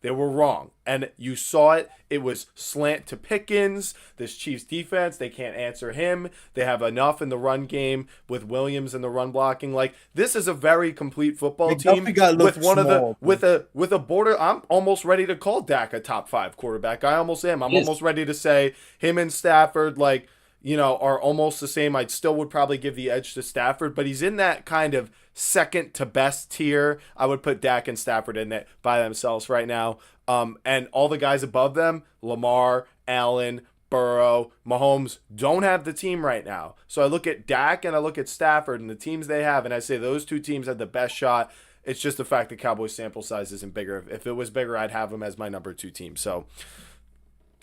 They were wrong. And you saw it. It was slant to Pickens. This Chiefs defense, they can't answer him. They have enough in the run game with Williams and the run blocking. Like this is a very complete football team McDuffie got with looked one of the small, bro. with a border. I'm almost ready to call Dak a top 5 quarterback. I almost am. I'm He is. almost ready to say him and Stafford are almost the same. I still would probably give the edge to Stafford, but he's in that kind of second to best tier. I would put Dak and Stafford in it by themselves right now. And all the guys above them, Lamar, Allen, Burrow, Mahomes, don't have the team right now. So I look at Dak and I look at Stafford and the teams they have, and I say those 2 teams had the best shot. It's just the fact that Cowboys sample size isn't bigger. If it was bigger, I'd have them as my number 2 team. So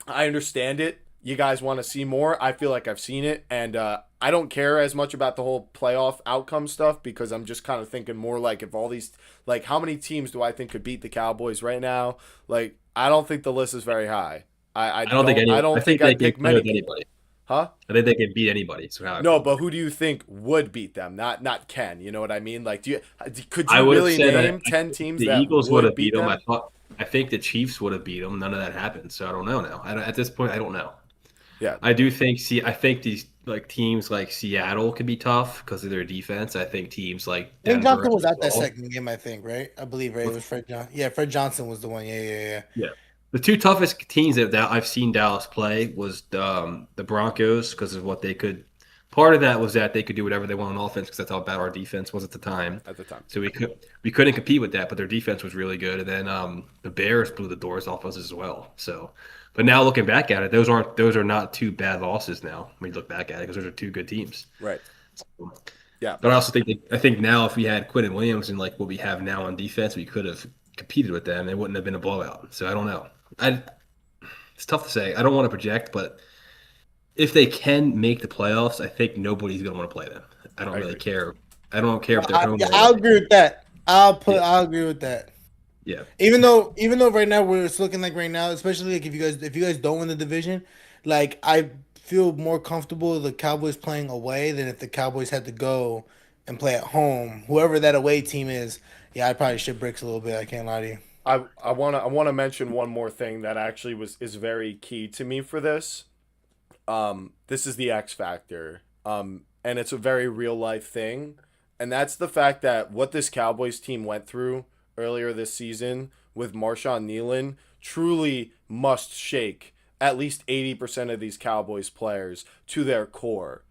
I understand it. You guys want to see more. I feel like I've seen it, and I don't care as much about the whole playoff outcome stuff because I'm just kind of thinking more like if all these, like how many teams do I think could beat the Cowboys right now? Like I don't think the list is very high. I I don't think I anyone. I don't think think they I'd can pick play many. with anybody. Huh? I think they can beat anybody. So how I No, feel. but who do you think would beat them? Not Ken. You know what I mean? Like, could I you would have really said name 10 teams the that Eagles would would have beat beat them. them? I think the Chiefs would have beat them. None of that happened. So I don't know now. At this point, I don't know. Yeah, I do think I think these like teams like Seattle could be tough because of their defense. I think teams like I think Denver Johnson as was out that well. second game, I think, right? I believe, right? It was Fred Johnson. Yeah, Fred Johnson was the one. Yeah. Yeah. The two toughest teams that I've seen Dallas play was the Broncos because of what they could. Part of that was that they could do whatever they want on offense because that's how bad our defense was at the time. at the time. So we couldn't compete with that, but their defense was really good. And then the Bears blew the doors off us as well. So, but now looking back at it, those are not two bad losses now when you look back at it because those are two good teams. Right. Yeah. But I also think now if we had Quinn and Williams and like what we have now on defense, we could have competed with them. It wouldn't have been a blowout. So I don't know. It's tough to say. I don't want to project, but if they can make the playoffs, I think nobody's going to want to play them. I don't really care. I don't care if they're home. I'll agree with that. I'll Yeah. agree with that. Yeah. Even though right now it's looking like right now, especially like if you guys don't win the division, like I feel more comfortable the Cowboys playing away than if the Cowboys had to go and play at home. Whoever that away team is, yeah, I'd probably shit bricks a little bit. I can't lie to you. I wanna mention one more thing that actually is very key to me for this. This is the X factor. And it's a very real life thing, and that's the fact that what this Cowboys team went through earlier this season with Marshawn Nealon truly must shake at least 80% of these Cowboys players to their core.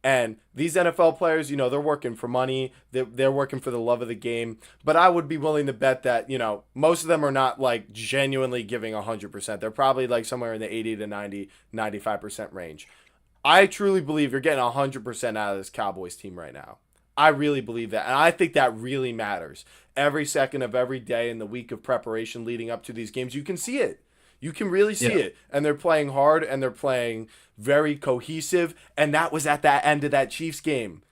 And these NFL players, they're working for money. They're working for the love of the game. But I would be willing to bet that, most of them are not like genuinely giving 100%. They're probably like somewhere in the 80 to 90, 95% range. I truly believe you're getting 100% out of this Cowboys team right now. I really believe that. And I think that really matters. Every second of every day in the week of preparation leading up to these games, you can see it. You can really see it. And they're playing hard and they're playing very cohesive. And that was at that end of that Chiefs game.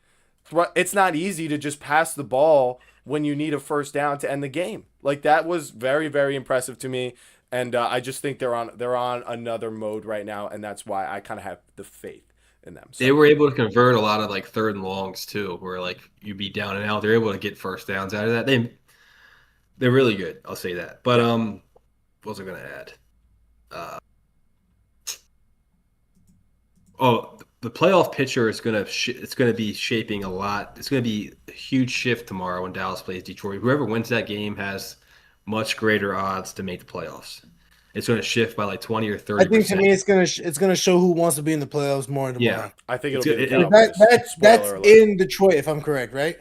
It's not easy to just pass the ball when you need a first down to end the game. Like that was very, very impressive to me. And I just think they're on another mode right now. And that's why I kind of have the faith in them. So. They were able to convert a lot of like third and longs too, where like you'd be down and out. They're able to get first downs out of that. They're really good. I'll say that. But what was I going to add? The playoff picture is it's gonna be shaping a lot. It's gonna be a huge shift tomorrow when Dallas plays Detroit. Whoever wins that game has much greater odds to make the playoffs. It's gonna shift by like 20 or 30%. I think to me it's gonna show who wants to be in the playoffs more tomorrow. Yeah, I think it'll be the Cowboys. That's in Detroit, if I'm correct, right?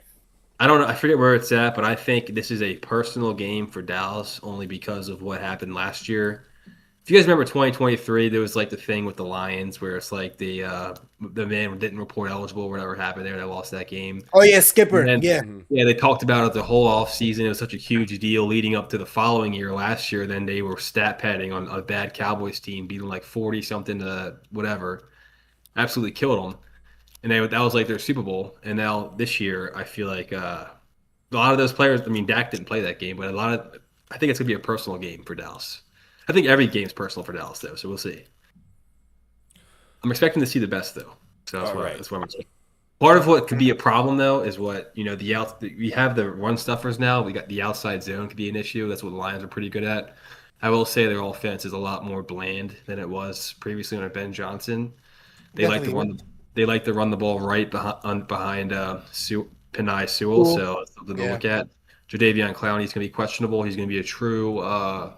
I don't know. I forget where it's at, but I think this is a personal game for Dallas only because of what happened last year. If you guys remember 2023, there was like the thing with the Lions where it's like the man didn't report eligible or whatever happened there. They lost that game. Oh, yeah, Skipper. Then, yeah. Yeah, they talked about it the whole offseason. It was such a huge deal leading up to the following year last year. Then they were stat padding on a bad Cowboys team, beating like 40-something to whatever. Absolutely killed them. And that was like their Super Bowl. And now this year, I feel like a lot of those players, I mean, Dak didn't play that game, but I think it's going to be a personal game for Dallas. I think every game's personal for Dallas, though, so we'll see. I'm expecting to see the best, though. So that's what I'm expecting. Part of what could be a problem, though, is what, we have the run stuffers now. We got the outside zone could be an issue. That's what the Lions are pretty good at. I will say their offense is a lot more bland than it was previously under Ben Johnson. They like to run the ball right behind Penei Sewell, so that's something to look at. Jadeveon Clowney's going to be questionable. He's going to be a true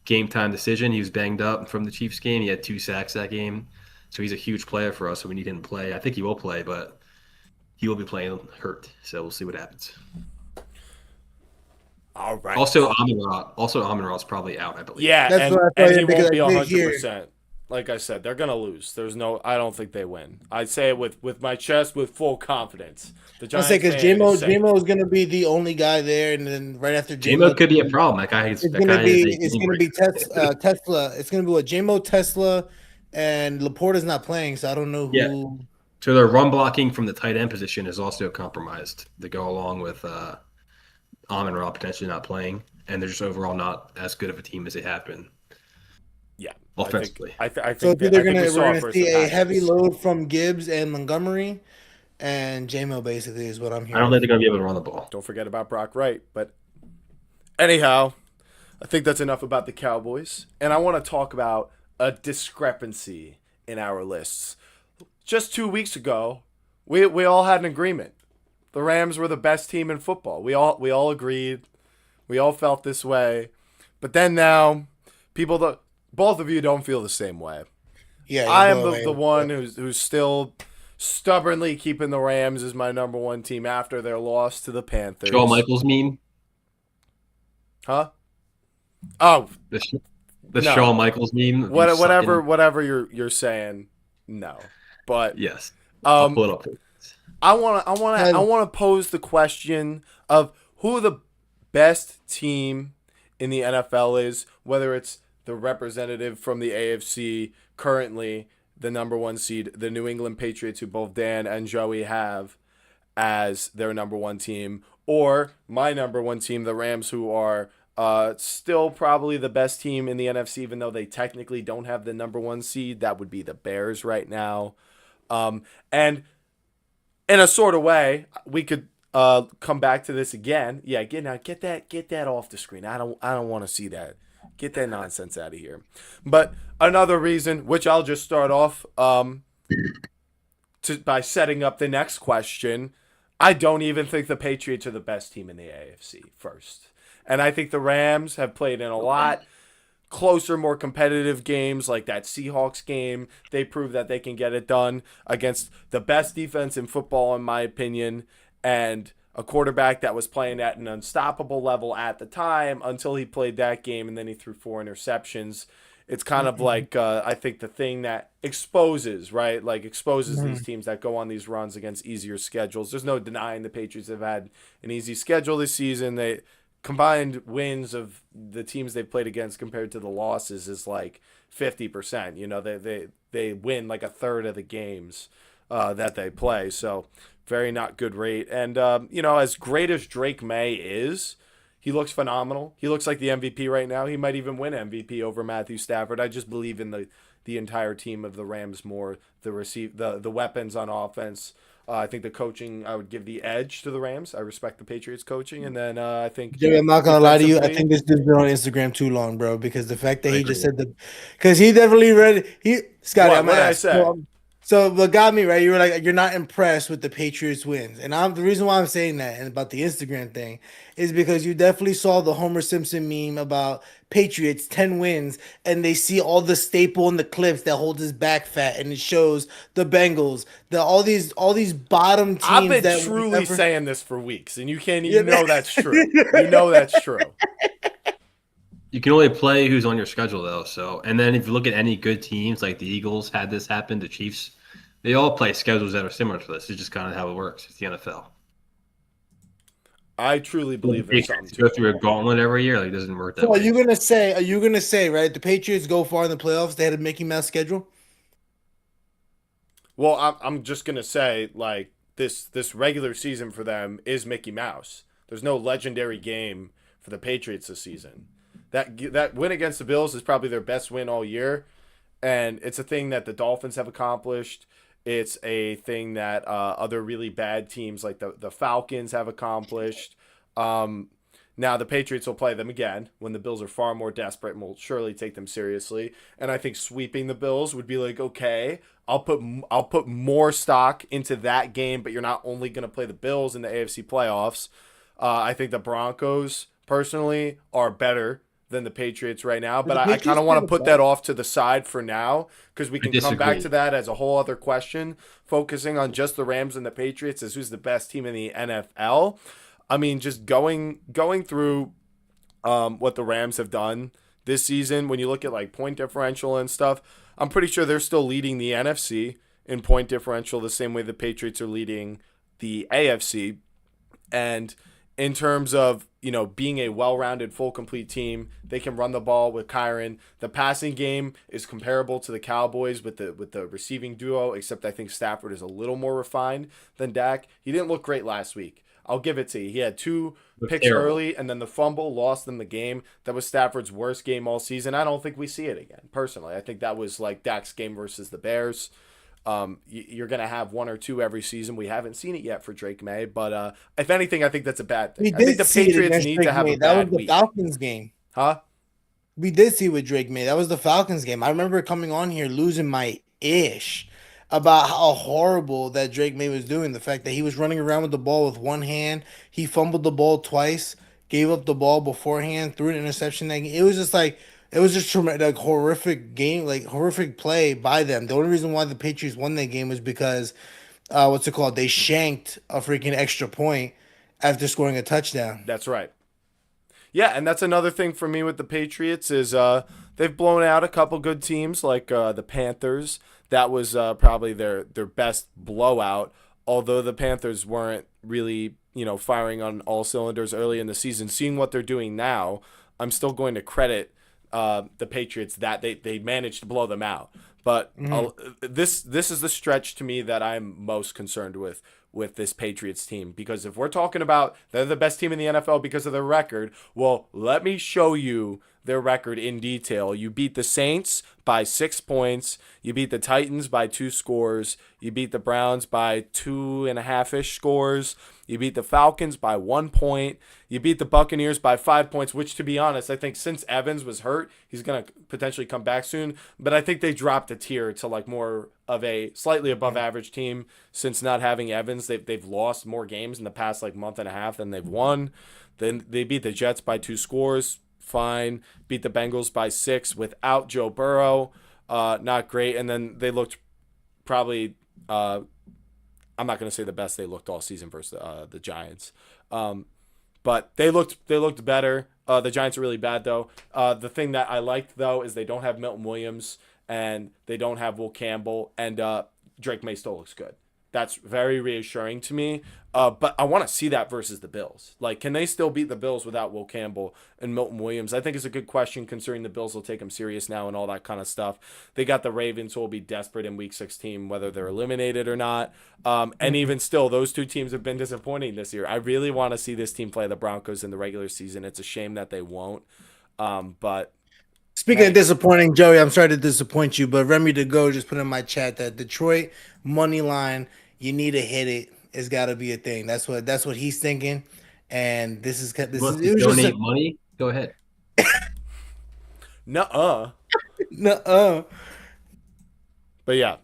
game time decision. He was banged up from the Chiefs game. He had 2 sacks that game. So he's a huge player for us, so we need him to play. I think he will play, but he will be playing hurt. So we'll see what happens. All right. Also, Amon-Ra's probably out, I believe. Yeah, and he won't be 100%. Like I said, they're gonna lose. I don't think they win. I say it with my chest, with full confidence. The Giants. I say because J-Mo is gonna be the only guy there, and then right after J-Mo could be a problem. It's gonna be Tesla. It's gonna be what J-Mo, Tesla, and Laporta's not playing, so I don't know who. Yeah. So their run blocking from the tight end position is also compromised to go along with Amon-Ra potentially not playing, and they're just overall not as good of a team as they have been. Yeah, offensively. I think so. We're gonna see a heavy load from Gibbs and Montgomery, and J-Mo basically is what I'm hearing. I don't think they're gonna be able to run the ball. Don't forget about Brock Wright, but anyhow, I think that's enough about the Cowboys, and I want to talk about a discrepancy in our lists. Just 2 weeks ago, we all had an agreement. The Rams were the best team in football. We all agreed. We all felt this way. But then now, both of you don't feel the same way. Yeah, I am the one who's still stubbornly keeping the Rams as my number one team after their loss to the Panthers. Shawn Michaels meme? Huh? Oh, The no. Shawn Michaels meme? Whatever you're saying, no. But yes. I'll pull it up. I want to pose the question of who the best team in the NFL is, whether it's the representative from the AFC, currently the number one seed, the New England Patriots, who both Dan and Joey have as their number one team, or my number one team, the Rams, who are still probably the best team in the NFC, even though they technically don't have the number one seed. That would be the Bears right now. And in a sort of way, we could come back to this again. Yeah, get that off the screen. I don't want to see that. Get that nonsense out of here. But another reason, which I'll just start off by setting up the next question, I don't even think the Patriots are the best team in the AFC first. And I think the Rams have played in a lot closer, more competitive games like that Seahawks game. They prove that they can get it done against the best defense in football, in my opinion, and a quarterback that was playing at an unstoppable level at the time until he played that game, and then he threw 4 interceptions. It's kind of like, I think, the thing that exposes, right? Like, exposes these teams that go on these runs against easier schedules. There's no denying the Patriots have had an easy schedule this season. They combined wins of the teams they've played against compared to the losses is like 50%. You know, they win like a third of the games that they play. So very not good rate. And, you know, as great as Drake May is, he looks phenomenal. He looks like the MVP right now. He might even win MVP over Matthew Stafford. I just believe in the entire team of the Rams more, the weapons on offense. I think the coaching, I would give the edge to the Rams. I respect the Patriots coaching. And then I think... Jimmy, I'm not going to lie to you. I think this dude's been on Instagram too long, bro, because the fact that he just said because he definitely read... Scotty, what did I say? So what got me, right, you were like, you're not impressed with the Patriots wins. And the reason why I'm saying that and about the Instagram thing is because you definitely saw the Homer Simpson meme about Patriots 10 wins, and they see all the staple in the clips that holds his back fat, and it shows the Bengals, all these bottom teams. I've been truly saying this for weeks, and you know that's true. You know that's true. You can only play who's on your schedule, though. So, and then if you look at any good teams, like the Eagles had this happen, the Chiefs, they all play schedules that are similar to this. It's just kind of how it works. It's the NFL. I truly believe there's something to go through a gauntlet every year. Like, it doesn't work that way. Are you gonna say, right? The Patriots go far in the playoffs. They had a Mickey Mouse schedule. Well, I'm just gonna say, like, this regular season for them is Mickey Mouse. There's no legendary game for the Patriots this season. That win against the Bills is probably their best win all year, and it's a thing that the Dolphins have accomplished. It's a thing that other really bad teams like the Falcons have accomplished. Now the Patriots will play them again when the Bills are far more desperate and will surely take them seriously. And I think sweeping the Bills would be like, okay, I'll put more stock into that game, but you're not only going to play the Bills in the AFC playoffs. I think the Broncos personally are better than the Patriots right now, but I kind of want to put that off to the side for now because we can come back to that as a whole other question, focusing on just the Rams and the Patriots as who's the best team in the NFL. I mean, just going through what the Rams have done this season, when you look at like point differential and stuff, I'm pretty sure they're still leading the NFC in point differential the same way the Patriots are leading the AFC. And in terms of, you know, being a well-rounded, full, complete team, they can run the ball with Kyron. The passing game is comparable to the Cowboys with the receiving duo, except I think Stafford is a little more refined than Dak. He didn't look great last week. I'll give it to you. He had 2 picks early, and then the fumble lost them the game. That was Stafford's worst game all season. I don't think we see it again, personally. I think that was like Dak's game versus the Bears. You're going to have 1 or 2 every season. We haven't seen it yet for Drake May, but if anything, I think that's a bad thing. I think the Patriots need to have a bad week. That was the Falcons game. Huh? We did see with Drake May. That was the Falcons game. I remember coming on here losing my ish about how horrible that Drake May was doing. The fact that he was running around with the ball with one hand, he fumbled the ball twice, gave up the ball beforehand, threw an interception. It was just like it was just traumatic, like horrific game, like horrific play by them. The only reason why the Patriots won that game was because what's it called? They shanked a freaking extra point after scoring a touchdown. That's right. Yeah, and that's another thing for me with the Patriots is they've blown out a couple good teams like the Panthers. That was probably their best blowout. Although the Panthers weren't really firing on all cylinders early in the season. Seeing what they're doing now, I'm still going to credit the Patriots that they managed to blow them out. But this is the stretch to me that I'm most concerned with this Patriots team, because if we're talking about they're the best team in the NFL because of their record, well, let me show you their record in detail. You beat the Saints by 6 points. You beat the Titans by 2 scores. You beat the Browns by 2.5-ish scores. You beat the Falcons by 1 point. You beat the Buccaneers by 5 points, which, to be honest, I think since Evans was hurt, he's going to potentially come back soon. But I think they dropped a tier to like more of a slightly above average team since not having Evans. They've lost more games in the past like month and a half than they've won. Then they beat the Jets by 2 scores. Fine. Beat the Bengals by 6 without Joe Burrow. Not great. And then they looked probably I'm not going to say the best they looked all season versus the Giants. But they looked better. The Giants are really bad, though. The thing that I liked, though, is they don't have Milton Williams and they don't have Will Campbell, and Drake May still looks good. That's very reassuring to me. But I want to see that versus the Bills. Like, can they still beat the Bills without Will Campbell and Milton Williams? I think it's a good question considering the Bills will take them serious now and all that kind of stuff. They got the Ravens, who will be desperate in Week 16, whether they're eliminated or not. And even still, those two teams have been disappointing this year. I really want to see this team play the Broncos in the regular season. It's a shame that they won't. But speaking of disappointing, Joey, I'm sorry to disappoint you, but Remy to go just put in my chat that Detroit money line, you need to hit it. It's got to be a thing. That's what he's thinking, and this is donate money. Go ahead. Nuh-uh. Nuh-uh. But yeah.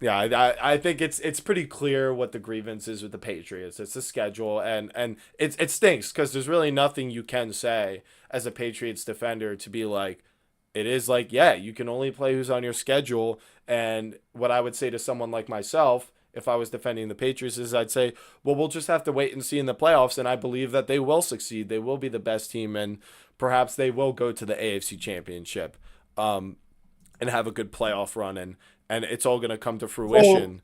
I think it's pretty clear what the grievance is with the Patriots. It's the schedule, and it stinks because there's really nothing you can say as a Patriots defender to be like, it is like, yeah, you can only play who's on your schedule. And what I would say to someone like myself, if I was defending the Patriots, is I'd say, well, we'll just have to wait and see in the playoffs, and I believe that they will succeed. They will be the best team, and perhaps they will go to the AFC Championship and have a good playoff run, and it's all going to come to fruition.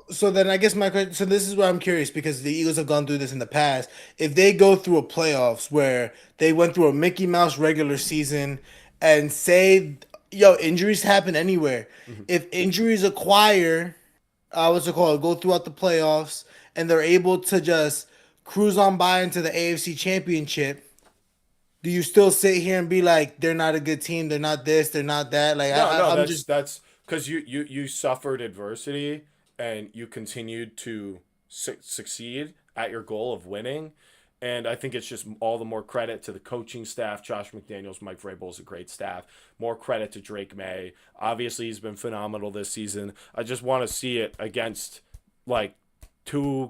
So then I guess so this is where I'm curious, because the Eagles have gone through this in the past. If they go through a playoffs where they went through a Mickey Mouse regular season and say, injuries happen anywhere. Mm-hmm. If injuries acquire, go throughout the playoffs, and they're able to just cruise on by into the AFC Championship, do you still sit here and be like, they're not a good team, they're not this, they're not that? Like, that's because you suffered adversity and you continued to succeed at your goal of winning. And I think it's just all the more credit to the coaching staff. Josh McDaniels, Mike Vrabel is a great staff. More credit to Drake May. Obviously, he's been phenomenal this season. I just want to see it against like 2-3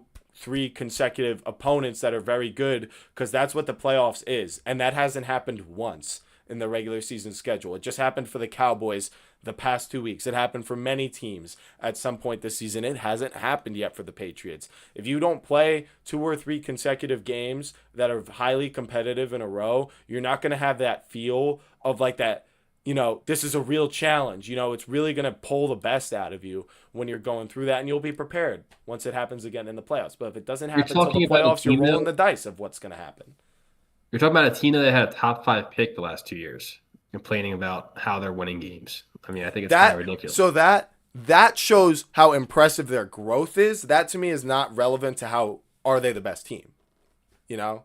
consecutive opponents that are very good, because that's what the playoffs is. And that hasn't happened once in the regular season schedule. It just happened for the Cowboys the past 2 weeks. It happened for many teams at some point this season. It hasn't happened yet for the Patriots. If you don't play 2 or 3 consecutive games that are highly competitive in a row, you're not going to have that feel of like that, this is a real challenge. It's really going to pull the best out of you when you're going through that, and you'll be prepared once it happens again in the playoffs. But if it doesn't happen until the playoffs, you're rolling the dice of what's going to happen. You're talking about a team that had a top 5 pick the last 2 years, complaining about how they're winning games. I mean, I think it's kind of ridiculous. So that shows how impressive their growth is. That to me is not relevant to how are they the best team. Like,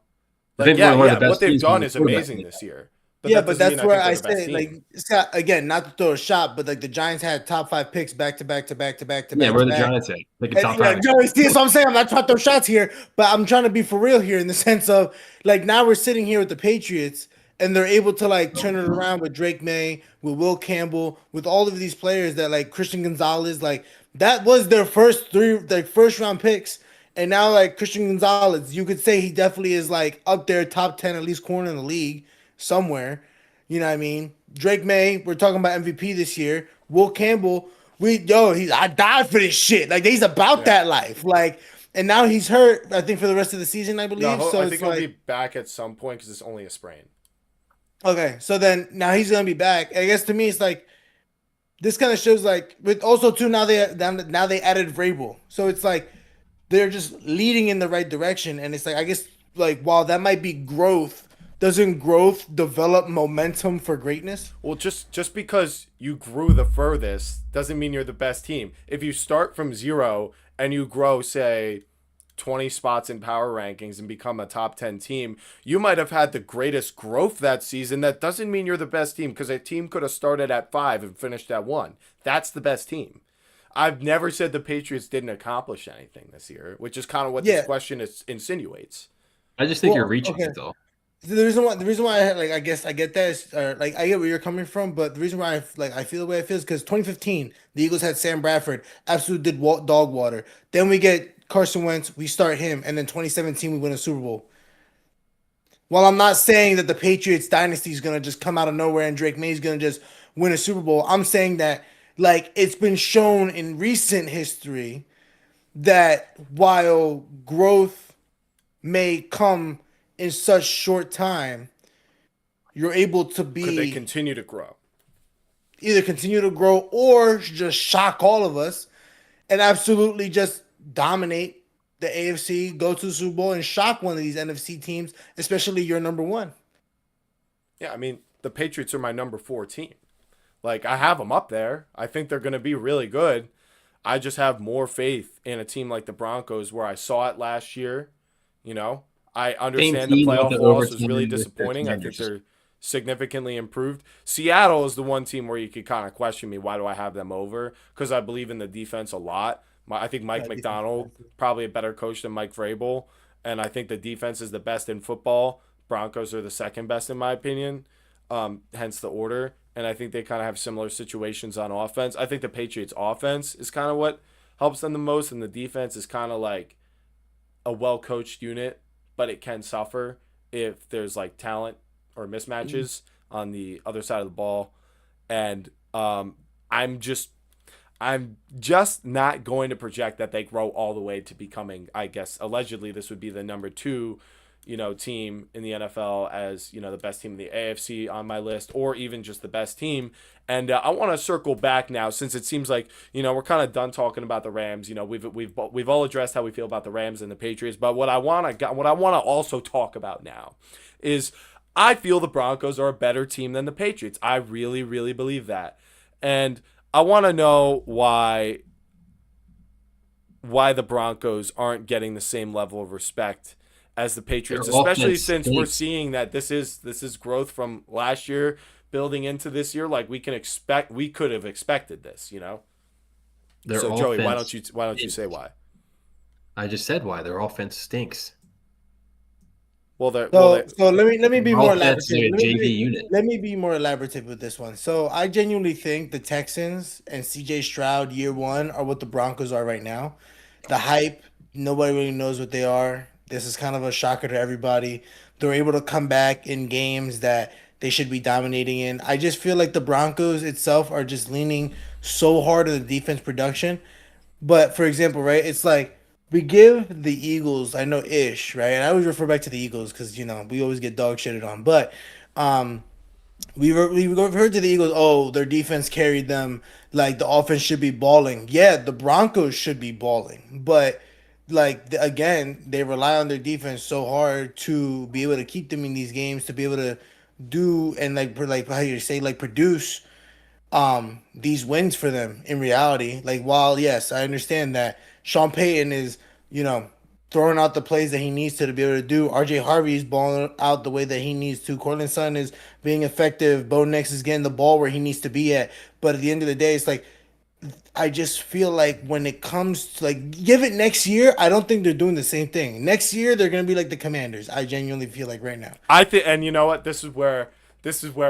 what they've done is amazing this year. But but that's where I say, like, Scott, again, not to throw a shot, but like the Giants had top 5 picks back to back. Yeah, where the Giants at? Like top 5. So I'm saying I'm not trying to throw shots here, but I'm trying to be for real here in the sense of like now we're sitting here with the Patriots, and they're able to like turn it around with Drake May, with Will Campbell, with all of these players that like Christian Gonzalez, like that was their first round picks. And now like Christian Gonzalez, you could say he definitely is like up there, top 10 at least corner in the league somewhere. You know what I mean? Drake May, we're talking about MVP this year. Will Campbell, I died for this shit. Like he's about that life. Like, and now he's hurt, I think, for the rest of the season, I believe. No, So I it's think he'll like, be back at some point because it's only a sprain. okay, so then now he's gonna be back. I guess to me, it's like this kind of shows like with also too now they added Vrabel, so it's like they're just leading in the right direction, and it's like I guess like while that might be growth, doesn't growth develop momentum for greatness? Well, just because you grew the furthest doesn't mean you're the best team. If you start from zero and you grow, say, 20 spots in power rankings and become a top 10 team, you might have had the greatest growth that season. That doesn't mean you're the best team because a team could have started at 5 and finished at 1. That's the best team. I've never said the Patriots didn't accomplish anything this year, which is kind of what this question insinuates. I just think you're reaching it though. The reason why I guess I get that is like I get where you're coming from, but the reason why I feel the way I feel is because 2015 the Eagles had Sam Bradford, absolutely did dog water. Then we get Carson Wentz, we start him, and then 2017 we win a Super Bowl. While I'm not saying that the Patriots dynasty is gonna just come out of nowhere and Drake May is gonna just win a Super Bowl, I'm saying that like it's been shown in recent history that while growth may come in such short time, you're able to be Could they continue to grow? Either continue to grow or just shock all of us and absolutely just dominate the AFC, go to the Super Bowl and shock one of these NFC teams, especially your number one. Yeah, I mean, the Patriots are my number 4 team. Like, I have them up there. I think they're going to be really good. I just have more faith in a team like the Broncos where I saw it last year. You know, I understand the playoff loss was really disappointing. I think they're significantly improved. Seattle is the one team where you could kind of question me. Why do I have them over? Because I believe in the defense a lot. I think Mike McDonald, probably a better coach than Mike Vrabel. And I think the defense is the best in football. Broncos are the second best in my opinion. Hence the order. And I think they kind of have similar situations on offense. I think the Patriots offense is kind of what helps them the most. And the defense is kind of like a well-coached unit, but it can suffer if there's like talent or mismatches on the other side of the ball. And I'm just not going to project that they grow all the way to becoming, I guess, allegedly this would be the number 2, team in the NFL as, the best team in the AFC on my list, or even just the best team. And I want to circle back now, since it seems like, we're kind of done talking about the Rams. We've all addressed how we feel about the Rams and the Patriots. But what I want to also talk about now is I feel the Broncos are a better team than the Patriots. I really, really believe that. And I want to know why the Broncos aren't getting the same level of respect as the Patriots, especially since we're seeing that this is growth from last year building into this year. Like we could have expected this, So Joey, why don't you say why? I just said why. Their offense stinks. So let me be more elaborative. Let me be more elaborative with this one. So I genuinely think the Texans and CJ Stroud year 1 are what the Broncos are right now. The hype, nobody really knows what they are. This is kind of a shocker to everybody. They're able to come back in games that they should be dominating in. I just feel like the Broncos itself are just leaning so hard on the defense production. But for example, right, it's like we give the Eagles, I know ish, right? And I always refer back to the Eagles because, we always get dog shitted on. But we've heard to the Eagles, oh, their defense carried them. Like, the offense should be balling. Yeah, the Broncos should be balling. But, again, they rely on their defense so hard to be able to keep them in these games, to be able to do and, how you say, produce these wins for them in reality. Like, while, yes, I understand that Sean Payton is, throwing out the plays that he needs to be able to do. RJ Harvey is balling out the way that he needs to. Cortland Sutton is being effective. Bo Nix is getting the ball where he needs to be at. But at the end of the day, it's like I just feel like when it comes to like give it next year, I don't think they're doing the same thing. Next year they're gonna be like the Commanders. I genuinely feel like right now. I think, and you know what? This is where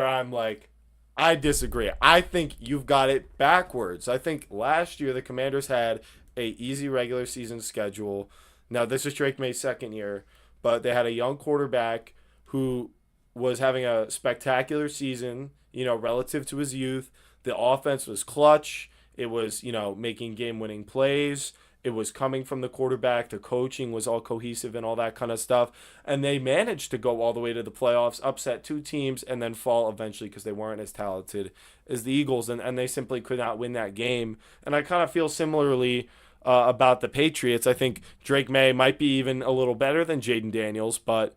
I'm like, I disagree. I think you've got it backwards. I think last year the Commanders had a easy regular season schedule. Now this is Drake May's second year, but they had a young quarterback who was having a spectacular season. Relative to his youth, the offense was clutch. It was making game-winning plays. It was coming from the quarterback. The coaching was all cohesive and all that kind of stuff. And they managed to go all the way to the playoffs, upset two teams, and then fall eventually because they weren't as talented as the Eagles. And they simply could not win that game. And I kind of feel similarly about the Patriots. I think Drake May might be even a little better than Jaden Daniels, but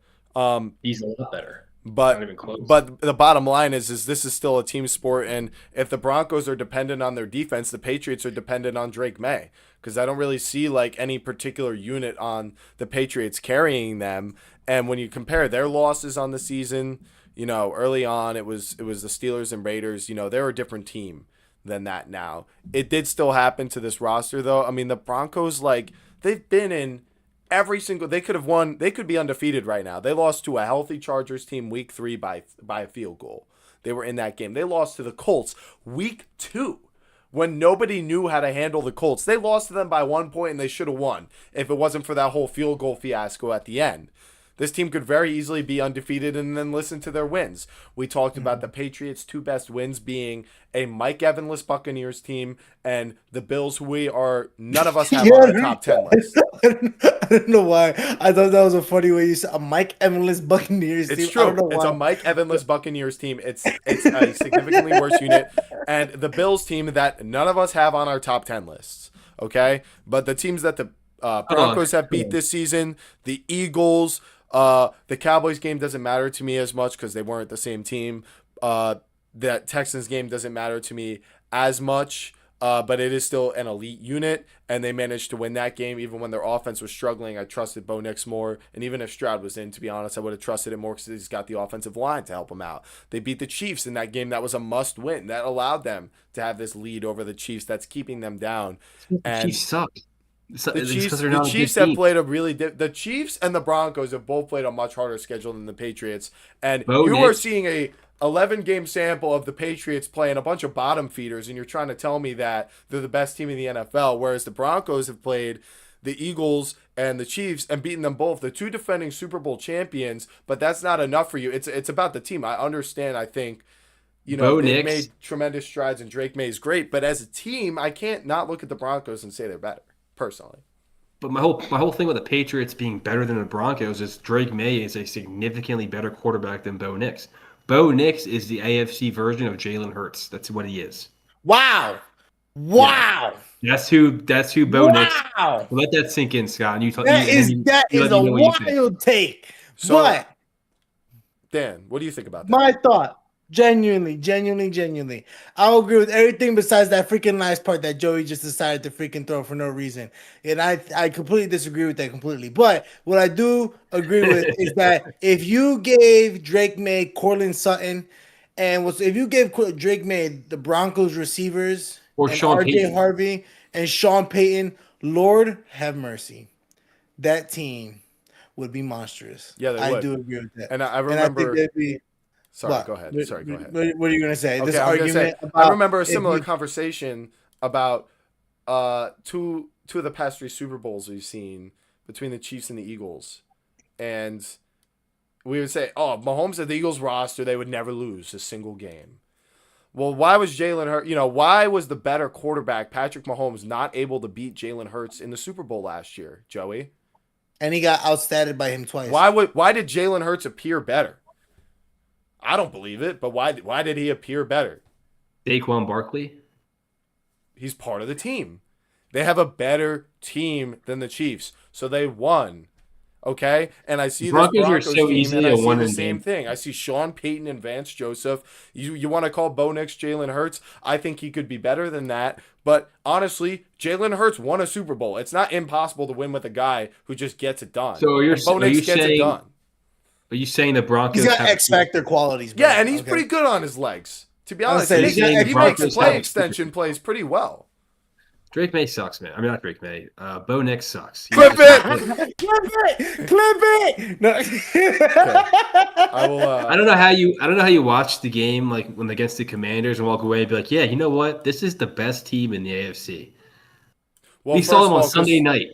He's a lot better. Not but even close. but the bottom line is this is still a team sport, and if the Broncos are dependent on their defense, the Patriots are dependent on Drake May, because I don't really see like any particular unit on the Patriots carrying them. And when you compare their losses on the season, early on it was the Steelers and Raiders. They're a different team than that now. It did still happen to this roster though. I mean, the Broncos, like, they've been in every single, they could have won, they could be undefeated right now. They lost to a healthy Chargers team week 3 by a field goal. They were in that game. They lost to the Colts week 2 when nobody knew how to handle the Colts. They lost to them by 1 point and they should have won if it wasn't for that whole field goal fiasco at the end. This team could very easily be undefeated, and then listen to their wins. We talked about the Patriots' 2 best wins being a Mike Evanless Buccaneers team and the Bills, who none of us have on the top 10 list. I don't know why. I thought that was a funny way you said a Mike Evanless Buccaneers team. It's true. It's a Mike Evanless Buccaneers team. It's a significantly worse unit. And the Bills team that none of us have on our top 10 lists. Okay? But the teams that the Broncos have beat this season, the Eagles, the Cowboys game doesn't matter to me as much because they weren't the same team. That Texans game doesn't matter to me as much, but it is still an elite unit, and they managed to win that game even when their offense was struggling. I trusted Bo Nix more, and even if Stroud was in, to be honest, I would have trusted it more because he's got the offensive line to help him out. They beat the Chiefs in that game. That was a must-win. That allowed them to have this lead over the Chiefs that's keeping them down. And Chiefs suck. The Chiefs have played the Chiefs and the Broncos have both played a much harder schedule than the Patriots, and are seeing a 11-game sample of the Patriots playing a bunch of bottom feeders, and you're trying to tell me that they're the best team in the NFL, whereas the Broncos have played the Eagles and the Chiefs and beaten them both, the 2 defending Super Bowl champions. But that's not enough for you. It's about the team. I understand. I think they made tremendous strides, and Drake May is great, but as a team, I can't not look at the Broncos and say they're better. Personally. But my whole thing with the Patriots being better than the Broncos is Drake May is a significantly better quarterback than Bo Nix. Bo Nix is the AFC version of Jalen Hurts. That's what he is. Wow. Yeah. That's who Bo Nix. Let that sink in, Scott. And that is a wild take. So, but Dan, what do you think about that? My thought. Genuinely. I'll agree with everything besides that freaking last part that Joey just decided to freaking throw for no reason. And I completely disagree with that completely. But what I do agree with is that if you gave Drake May, Cortland Sutton, if you gave Drake May the Broncos receivers or and Sean RJ Payton. Harvey and Sean Payton, Lord have mercy. That team would be monstrous. Yeah, I do agree with that. And I remember. And I think Sorry, go ahead. What are you going to say? Okay, I remember a similar conversation about two of the past 3 Super Bowls we've seen between the Chiefs and the Eagles. And we would say, Mahomes at the Eagles roster, they would never lose a single game. Well, why was Jalen Hurts, why was the better quarterback, Patrick Mahomes, not able to beat Jalen Hurts in the Super Bowl last year, Joey? And he got outstatted by him twice. Why did Jalen Hurts appear better? I don't believe it, but why did he appear better? Saquon Barkley? He's part of the team. They have a better team than the Chiefs, so they won. Okay? And I see this Broncos so team, and I see the same thing. I see Sean Payton and Vance Joseph. You want to call Bo Nix Jalen Hurts? I think he could be better than that. But honestly, Jalen Hurts won a Super Bowl. It's not impossible to win with a guy who just gets it done. So Bo Nix gets it done. Are you saying the Broncos? He's got X factor qualities, bro. Yeah, and he's pretty good on his legs. To be honest, he makes play extension plays pretty well. Drake May sucks, man. I mean, not Drake May. Bo Nix sucks. Clip it! Clip it! No. I will. I don't know how you watch the game like when against the Commanders and walk away and be like, yeah, you know what? This is the best team in the AFC. Well, We first saw of them on all, Sunday night.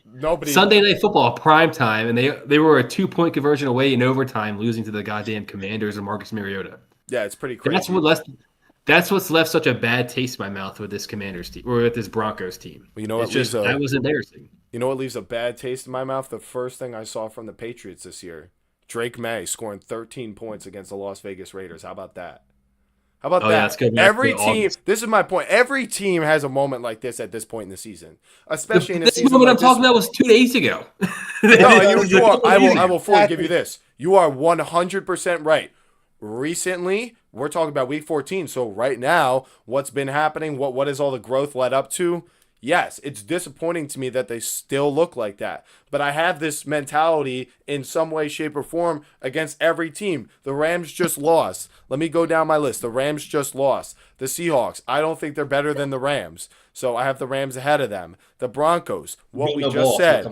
Sunday Night Football, prime time, and they were a 2-point conversion away in overtime, losing to the goddamn Commanders and Marcus Mariota. Yeah, it's pretty crazy. That's what's left such a bad taste in my mouth with this Commanders team or with this Broncos team. Well, you know what? That was embarrassing. You know what leaves a bad taste in my mouth? The first thing I saw from the Patriots this year, Drake May scoring 13 points against the Las Vegas Raiders. How about that? How about that? Yeah, that's good. Every team. This is my point. Every team has a moment like this at this point in the season, especially in a season. This moment like I'm talking about was 2 days ago. No, you are. I will fully give you this. You are 100% right. Recently, we're talking about week 14. So right now, what's been happening? What is all the growth led up to? Yes, it's disappointing to me that they still look like that. But I have this mentality in some way, shape, or form against every team. The Rams just lost. Let me go down my list. The Rams just lost. The Seahawks, I don't think they're better than the Rams. So I have the Rams ahead of them. The Broncos, what we just said.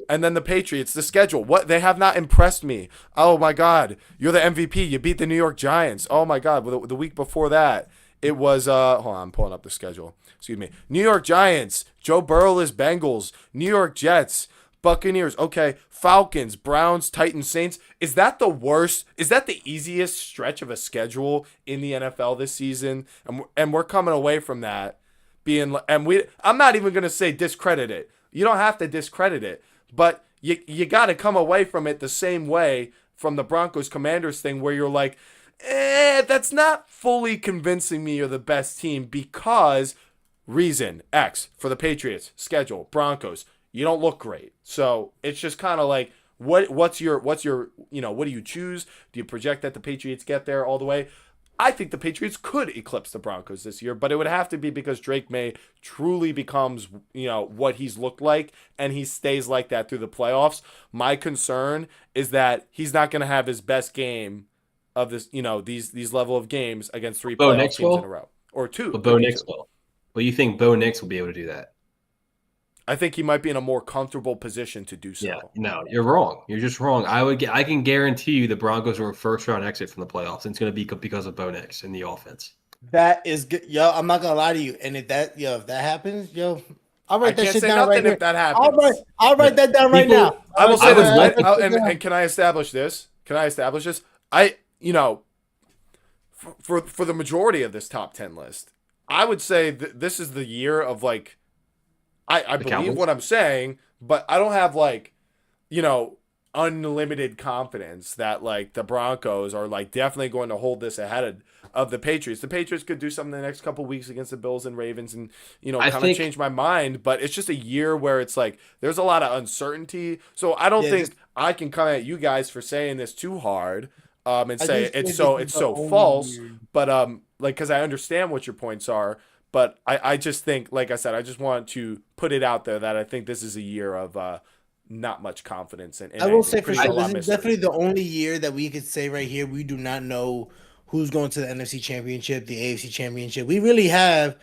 And then the Patriots, the schedule. What they have not impressed me. Oh my God, you're the MVP. You beat the New York Giants. Oh my God, the week before that, it was hold on, I'm pulling up the schedule. Excuse me. New York Giants, Joe Burrowless Bengals, New York Jets, Buccaneers. Okay, Falcons, Browns, Titans, Saints. Is that the worst? Is that the easiest stretch of a schedule in the NFL this season? And we're coming away from that being I'm not even going to say discredit it. You don't have to discredit it, but you got to come away from it the same way from the Broncos Commanders thing where you're like, that's not fully convincing me you're the best team because reason X for the Patriots, schedule, Broncos, you don't look great. So it's just kind of like, what's your, what do you choose? Do you project that the Patriots get there all the way? I think the Patriots could eclipse the Broncos this year, but it would have to be because Drake May truly becomes, what he's looked like, and he stays like that through the playoffs. My concern is that he's not going to have his best game of this, these level of games against 3 playoff teams in a row. Or 2. But Bo Nix will. Well, you think Bo Nix will be able to do that? I think he might be in a more comfortable position to do so. Yeah, no, you're wrong. You're just wrong. I can guarantee you the Broncos are a first-round exit from the playoffs, and it's going to be because of Bo Nix and the offense. That is good. Yo, I'm not going to lie to you. And if that happens, I'll write that shit down right now. If that happens. I'll write that down right now. I will say this. And can I establish this? For the majority of this top 10 list, I would say this is the year of like, I believe Cowboys. What I'm saying, but I don't have unlimited confidence that like the Broncos are like definitely going to hold this ahead of the Patriots. The Patriots could do something the next couple weeks against the Bills and Ravens and kind of change my mind, but it's just a year where it's like there's a lot of uncertainty. So I don't think I can come at you guys for saying this too hard and say it's so false, but because I understand what your points are. But I just think, like I said, I just want to put it out there that I think this is a year of not much confidence. And I will say for sure, this is definitely the only year that we could say right here we do not know who's going to the NFC Championship, the AFC Championship. We really have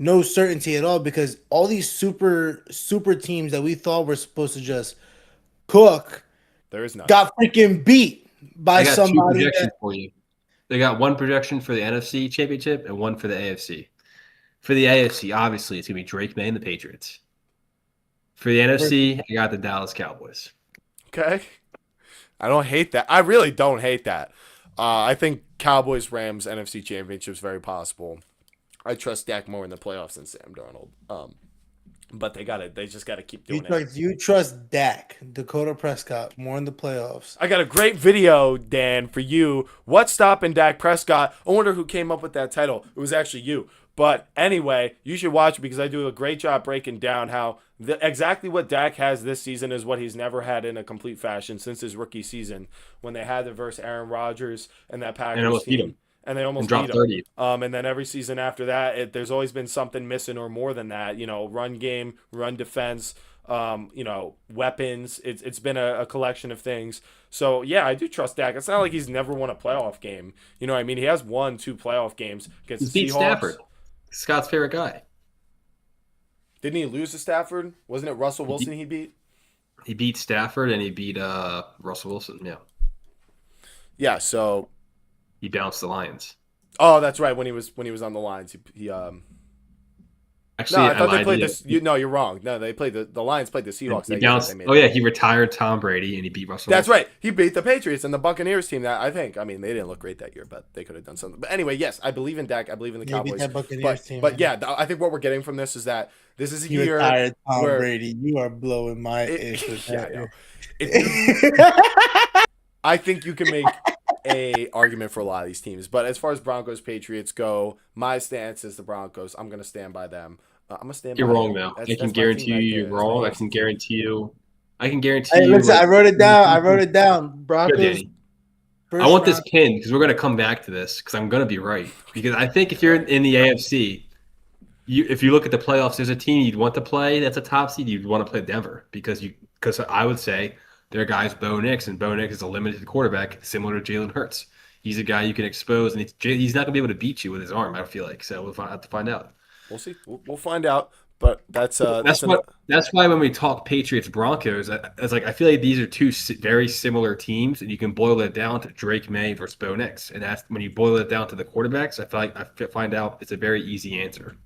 no certainty at all because all these super teams that we thought were supposed to just cook, there is none. Got freaking beat by somebody. 2 projections for you. They got one projection for the NFC Championship and one for the AFC. For the AFC, obviously, it's going to be Drake May and the Patriots. For the NFC, I got the Dallas Cowboys. Okay. I don't hate that. I really don't hate that. I think Cowboys-Rams NFC Championship is very possible. I trust Dak more in the playoffs than Sam Darnold. But they just got to keep doing it. You trust Dak, Dakota Prescott, more in the playoffs. I got a great video, Dan, for you. What's stopping Dak Prescott? I wonder who came up with that title. It was actually you. But anyway, you should watch it because I do a great job breaking down how exactly what Dak has this season is what he's never had in a complete fashion since his rookie season when they had to verse Aaron Rodgers and that Packers team. And they almost beat him. 30. And then every season after that, there's always been something missing or more than that. Run game, run defense, weapons. It's been a collection of things. So, yeah, I do trust Dak. It's not like he's never won a playoff game. You know what I mean? He has won 2 playoff games against the Seahawks. Stafford. Scott's favorite guy. Didn't he lose to Stafford? Wasn't it Russell He Wilson beat, he beat? he beat Stafford and he beat Russell Wilson. Yeah, Yeah. So, he bounced the Lions. oh, that's right. When he was on the lines, he No, Actually, I I thought they lied to played you. this. No, you're wrong. No, they played the Lions played the Seahawks He that year that they bounced. made Oh it. yeah, he retired Tom Brady and he beat Russell That's Wilson. right. He beat the Patriots and the Buccaneers team. That I think. I mean, they didn't look great that year, but they could have done something. But anyway, yes, I believe in Dak. I believe in the Yeah, he beat Cowboys. that Buccaneers But team, but man. yeah, I think what we're getting from this is that this is a You year retired Tom where Brady. You are blowing my ish with yeah, I know. that. If you, I think you can make a argument for a lot of these teams. But as far as Broncos Patriots go, my stance is the Broncos. I'm gonna stand by them. I'm gonna stand You're by wrong it. now. I can That's my team guarantee you right you're there. That's my wrong. I AFC can team. guarantee you. I can guarantee Hey, you listen, like I wrote it down. I wrote it down. Good, Broncos Danny. I first want this round. pin because we're going to come back to this because I'm going to be right. Because I think if All you're right. in the AFC, if you look at the playoffs, there's a team you'd want to play that's a top seed. You'd want to play Denver because I would say their guy's Bo Nix, and Bo Nix is a limited quarterback similar to Jalen Hurts. He's a guy you can expose, and he's not going to be able to beat you with his arm. I feel like so we'll have to find out. We'll see. We'll find out. But that's an That's why when we talk Patriots Broncos, it's like I feel like these are two very similar teams, and you can boil it down to Drake May versus Bo Nix, and that's when you boil it down to the quarterbacks. I feel like I find out it's a very easy answer.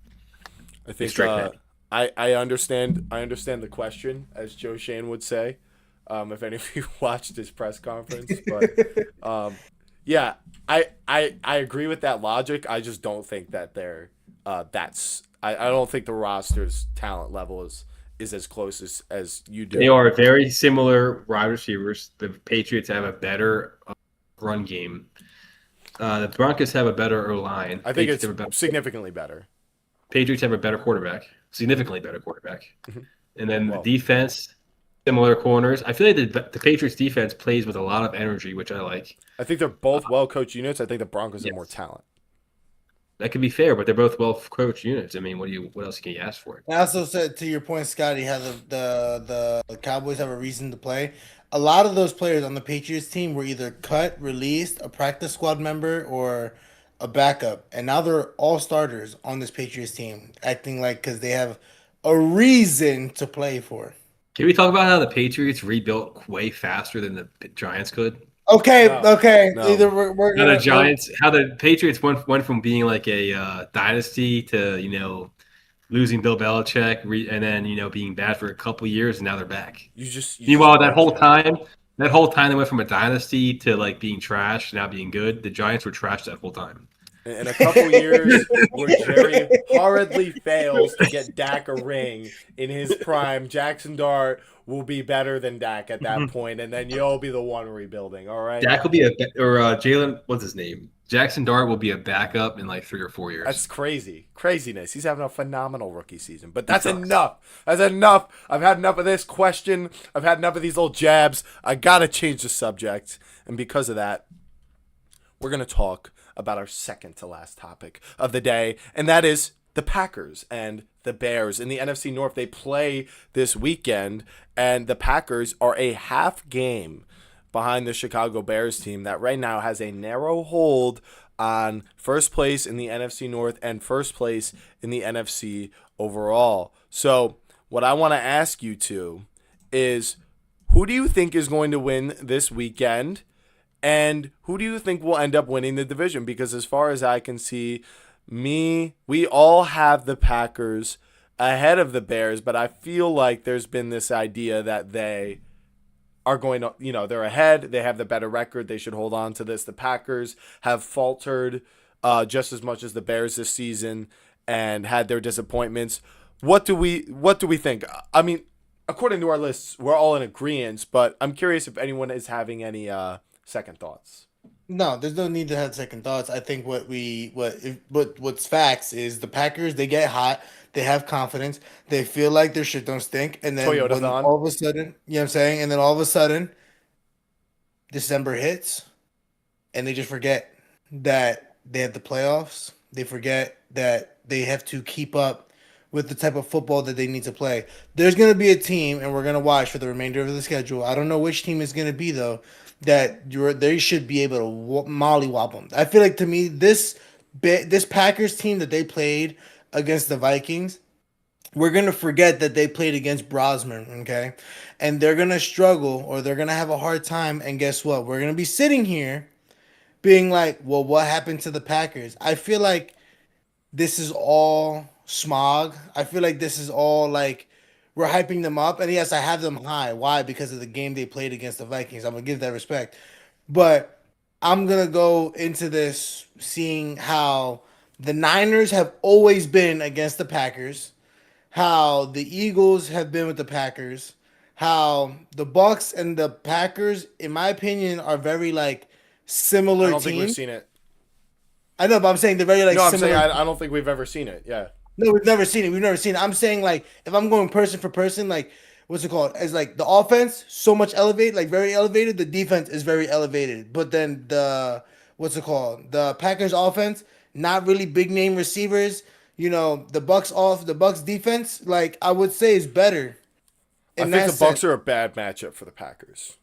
I It's think Drake May. I understand the question, as Joe Shane would say, if any of you watched his press conference. But yeah, I agree with that logic. I just don't think that they're I don't think the roster's talent level is as close as you do. They are very similar wide receivers. The Patriots have a better run game. The Broncos have a better O line. I think it's significantly better. Patriots have a better quarterback, significantly better quarterback. And then Well, the defense, similar corners. I feel like the Patriots defense plays with a lot of energy, which I like. I think they're both well coached units. I think the Broncos have more Yes. talent. That could be fair, but they're both well coached units. I mean, what else can you ask for? I also said to your point, Scotty, how the Cowboys have a reason to play. A lot of those players on the Patriots team were either cut, released, a practice squad member, or a backup, and now they're all starters on this Patriots team, acting like because they have a reason to play for. Can we talk about how the Patriots rebuilt way faster than the Giants could? Okay, No, okay. no. Either we're How gonna the Giants, how the Patriots went from being like a dynasty to losing Bill Belichick, and then being bad for a couple years, and now they're back. You Meanwhile, just that whole time they went from a dynasty to like being trash, now being good. The Giants were trash that whole time. in a couple years where Jerry horridly fails to get Dak a ring in his prime, Jackson Dart will be better than Dak at that point, and then you'll be the one rebuilding. All right, Dak will be Jalen. What's his name? Jackson Dart will be a backup in like 3 or 4 years. that's craziness. He's having a phenomenal rookie season, but that's enough. That's enough. I've had enough of this question. I've had enough of these little jabs. I gotta change the subject, and because of that, we're gonna talk about our second to last topic of the day, and that is the Packers and the Bears. In the NFC North, they play this weekend, and the Packers are a half game behind the Chicago Bears team that right now has a narrow hold on first place in the NFC North and first place in the NFC overall. So what I want to ask you two is, who do you think is going to win this weekend? And who do you think will end up winning the division? Because as far as I can see, we all have the Packers ahead of the Bears, but I feel like there's been this idea that they are going to, they're ahead. They have the better record. They should hold on to this. The Packers have faltered just as much as the Bears this season and had their disappointments. What do we think? I mean, according to our lists, we're all in agreement, but I'm curious if anyone is having any second thoughts. No, there's no need to have second thoughts. I think what's facts is the Packers, they get hot, they have confidence, they feel like their shit don't stink, and then Toyota's on. all of a sudden, you know what I'm saying? And then all of a sudden, December hits, and they just forget that they have the playoffs. They forget that they have to keep up with the type of football that they need to play. There's going to be a team, and we're going to watch for the remainder of the schedule. I don't know which team is going to be, though, that they should be able to mollywop them. I feel like, to me, this Packers team that they played against the Vikings, we're gonna forget that they played against Brosman, okay? And they're gonna struggle or they're gonna have a hard time. And guess what? We're gonna be sitting here being like, well, what happened to the Packers? I feel like this is all smog. I feel like this is all like we're hyping them up. And yes, I have them high. Why? Because of the game they played against the Vikings. I'm gonna give that respect. But I'm gonna go into this seeing how the Niners have always been against the Packers, how the Eagles have been with the Packers, how the Bucks and the Packers, in my opinion, are very like I similar don't think we've teams. seen it. I know, but I'm saying they're very like No, I'm saying similar. I don't think we've ever seen it. Yeah. No, we've never seen it. We've never seen it. I'm saying like if I'm going person for person, like what's it called? As like the offense so much elevated, like very elevated. The defense is very elevated, but then the what's it called? The Packers offense, not really big name receivers. The Bucks defense, like I would say, is better I in think that the Bucks sense. are a bad matchup for the Packers.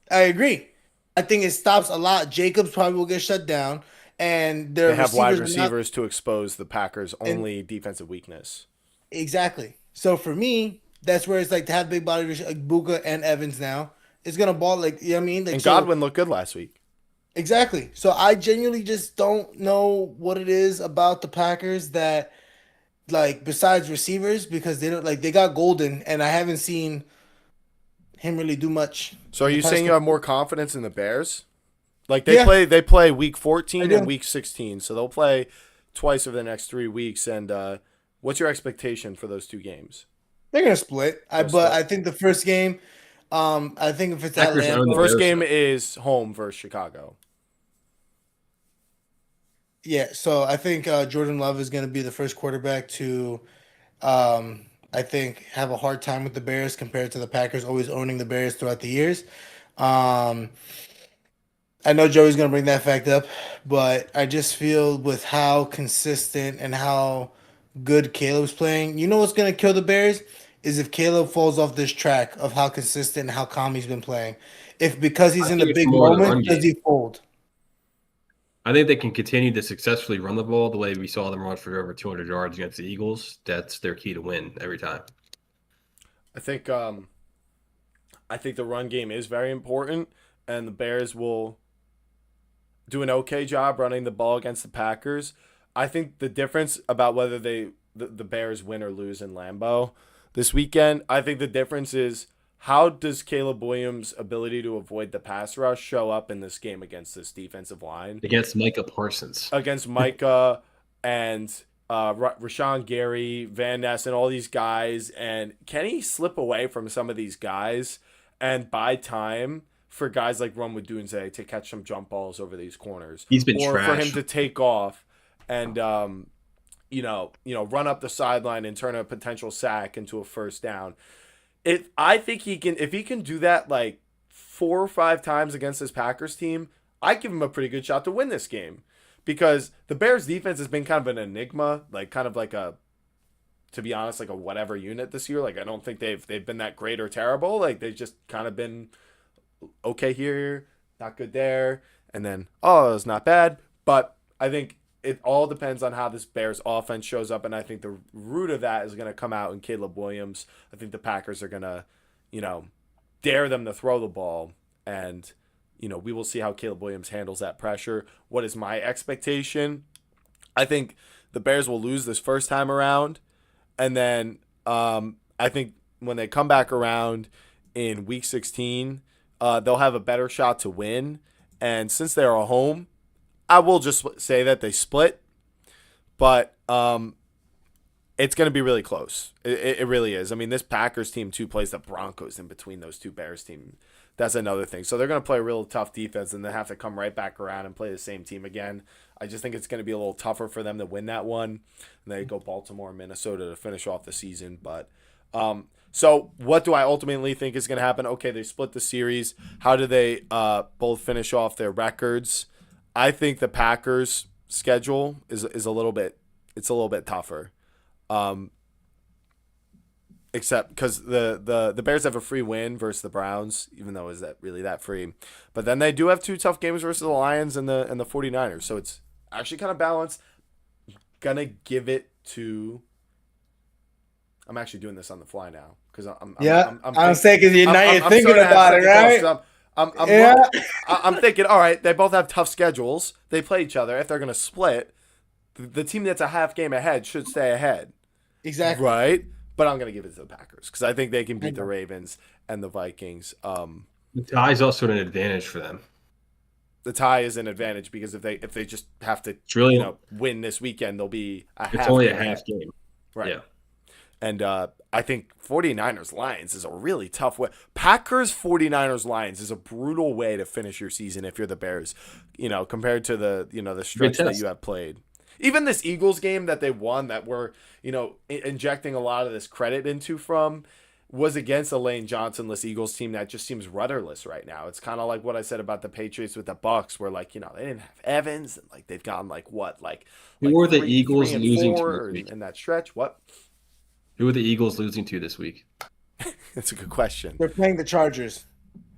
I agree. I think it stops a lot. Jacobs probably will get shut down, and their They have wide receivers are not. receivers to expose the Packers' And only defensive weakness. exactly. So for me, that's where it's like to have big body like Buka and Evans now. It's gonna ball like you know what I mean? Like And so Godwin looked good last week. exactly. So I genuinely just don't know what it is about the Packers that like besides receivers because they don't like they got Golden and I haven't seen him really do much So are the you past saying you have couple. more confidence in the Bears? Like Yeah, they play week I 14 and do. week 16, so they'll play twice over the next 3 weeks. And what's your expectation for those two games? They're gonna split. They'll But split. I think the first game, I think if it's at Packers own the Lambeau, First Bears. game is home versus Chicago. yeah. So I think Jordan Love is gonna be the first quarterback to I think have a hard time with the Bears compared to the Packers always owning the Bears throughout the years. Um, I know Joey's gonna bring that fact up, but I just feel with how consistent and how good Caleb's playing, you know what's gonna kill the Bears is if Caleb falls off this track of how consistent and how calm he's been playing. If because I he's in the think it's big more the moment, run does game. he fold? I think they can continue to successfully run the ball the way we saw them run for over 200 yards against the Eagles. That's their key to win every time. I think the run game is very important, and the Bears will do an okay job running the ball against the Packers. I think the difference about whether the Bears win or lose in Lambeau this weekend, I think the difference is how does Caleb Williams' ability to avoid the pass rush show up in this game against this defensive line? Against Micah Parsons. Against Micah and Rashawn Gary, Van Ness, and all these guys. And can he slip away from some of these guys and buy time for guys like Ron Dunze to catch some jump balls over these corners, He's been or for him trash. to take off and run up the sideline and turn a potential sack into a first down? I think he can, if he can do that like 4 or 5 times against this Packers team, I give him a pretty good shot to win this game, because the Bears defense has been kind of an enigma, like kind of like to be honest, like a whatever unit this year. Like I don't think they've been that great or terrible. Like they've just kind of been okay here, not good there, and then it's not bad. But I think it all depends on how this Bears offense shows up, and I think the root of that is going to come out in Caleb Williams. I think the Packers are going to, dare them to throw the ball, and we will see how Caleb Williams handles that pressure. What is my expectation? I think the Bears will lose this first time around, and then I think when they come back around in Week 16, they'll have a better shot to win. And since they're at home, I will just say that they split, but it's going to be really close. It really is. I mean, this Packers team too plays the Broncos in between those two Bears teams. That's another thing. So they're going to play a real tough defense, and then have to come right back around and play the same team again. I just think it's going to be a little tougher for them to win that one. And they go Baltimore and Minnesota to finish off the season. But so what do I ultimately think is going to happen? Okay, they split the series. How do they both finish off their records? I think the Packers' schedule is a little bit tougher. Except because the Bears have a free win versus the Browns, even though is that really that free. But then they do have 2 tough games versus the Lions and the 49ers. So it's actually kind of balanced. Gonna give it to I'm actually doing this on the fly now because I'm saying because you're thinking starting to have about it, second thoughts. right? I'm thinking, all right, they both have tough schedules. They play each other. If they're going to split, the team that's a half game ahead should stay ahead. Exactly. Right? But I'm going to give it to the Packers because I think they can beat the Ravens and the Vikings. The tie is also an advantage for them. The tie is an advantage because if they just have to win this weekend, they'll be It's only a half game. Right. Yeah. And I think 49ers Lions is a really tough way. Packers 49ers Lions is a brutal way to finish your season if you're the Bears, compared to the stretch that you have played. Even this Eagles game that they won that we're, injecting a lot of this credit into was against a Lane Johnson-less Eagles team that just seems rudderless right now. It's kind of like what I said about the Patriots with the Bucks, where they didn't have Evans, and they've gone who were the Eagles losing to in that stretch? What? Who are the Eagles losing to this week? That's a good question. They're playing the Chargers.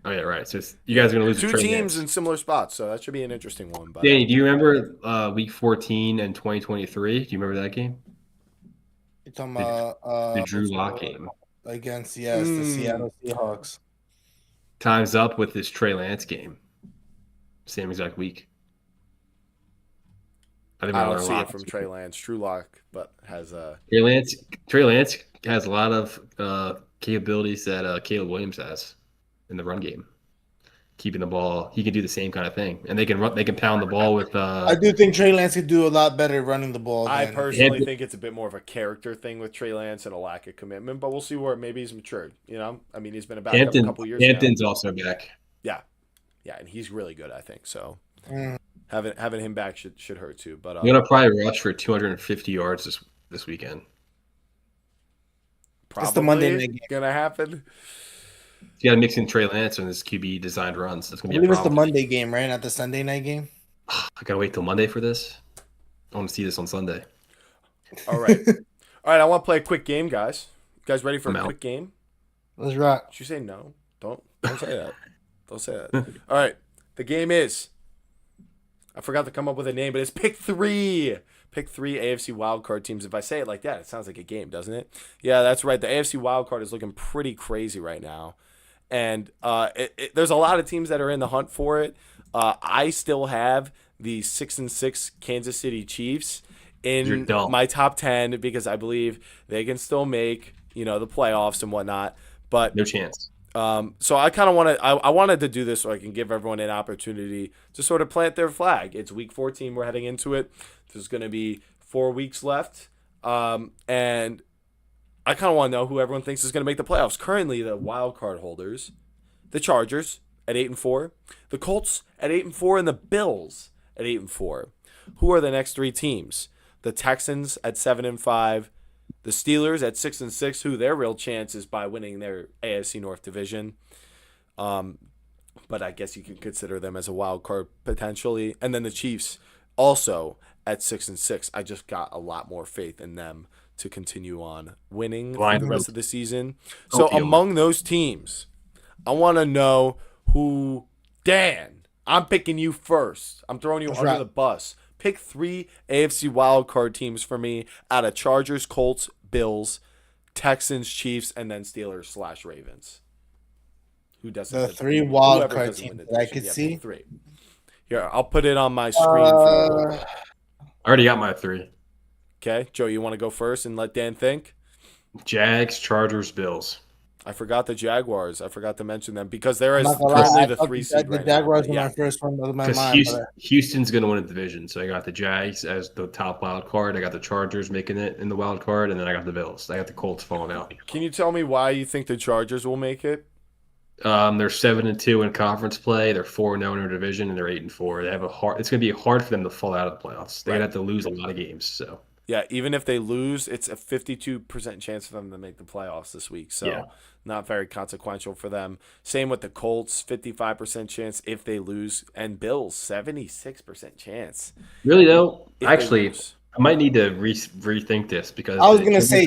Oh yeah, right. So you guys are going to lose two teams in similar spots, so that should be an interesting one. But Danny, do you remember Week 14 and 2023? Do you remember that game? You're talking about the Drew Lock game against the Seattle Seahawks. Time's up with this Trey Lance game. Same exact week. I don't see it from Trey Lance. Drew Lock, but has Trey Lance has a lot of capabilities that Caleb Williams has in the run game. Keeping the ball, he can do the same kind of thing, and they can pound the ball with. I do think Trey Lance could do a lot better running the ball. I personally think it's a bit more of a character thing with Trey Lance and a lack of commitment, but we'll see where maybe he's matured. I mean, he's been about a couple years. Hampton's also back. Yeah, and he's really good. I think so. Having him back should hurt too. But I'm gonna probably rush for 250 yards this weekend. Probably the Monday night game. Gonna happen. You got to mix in Trey Lance on this QB designed runs. That's gonna be. I believe it's the Monday game, right? Not the Sunday night game. I gotta wait till Monday for this. I want to see this on Sunday. All right. I want to play a quick game, guys. You guys ready for a quick game? Let's rock. Did you say no? Don't say that. Don't say that. All right. The game is. I forgot to come up with a name, but it's Pick 3. Pick 3 AFC Wildcard teams. If I say it like that, it sounds like a game, doesn't it? Yeah, that's right. The AFC Wildcard is looking pretty crazy right now. And there's a lot of teams that are in the hunt for it. I still have the 6-6 Kansas City Chiefs in my top 10 because I believe they can still make the playoffs and whatnot. But no chance. So I kind of wanted to do this so I can give everyone an opportunity to sort of plant their flag. It's week 14. We're heading into it. There's going to be 4 weeks left. And I kind of want to know who everyone thinks is going to make the playoffs. Currently, the wild card holders, the Chargers at 8-4, the Colts at 8-4, and the Bills at 8-4. Who are the next 3 teams? The Texans at 7-5, the Steelers at 6-6, who their real chance is by winning their AFC North division. But I guess you can consider them as a wild card potentially. And then the Chiefs also at 6-6. I just got a lot more faith in them to continue on winning for the rest of the season. So among those teams, I want to know who. Dan, I'm picking you first. I'm throwing you under the bus. Pick 3 AFC wildcard teams for me out of Chargers, Colts, Bills, Texans, Chiefs, and then Steelers/Ravens. Who doesn't? The 3 wildcard teams that I could see. 3. Here, I'll put it on my screen for you. I already got my 3. Okay, Joe, you want to go first and let Dan think? Jags, Chargers, Bills. I forgot the Jaguars. I forgot to mention them because there is currently the 3 seed right now. The Jaguars were my first one of my mind. Houston's going to win the division, so I got the Jags as the top wild card. I got the Chargers making it in the wild card, and then I got the Bills. I got the Colts falling out. Can you tell me why you think the Chargers will make it? They're 7-2 in conference play. They're 4-0 in their division, and they're 8-4. They have it's going to be hard for them to fall out of the playoffs. They're going to have to lose a lot of games. So. Yeah, even if they lose, it's a 52% chance for them to make the playoffs this week. So not very consequential for them. Same with the Colts, 55% chance if they lose. And Bills, 76% chance. Really, though? Actually, I might need to rethink this because I was going to say,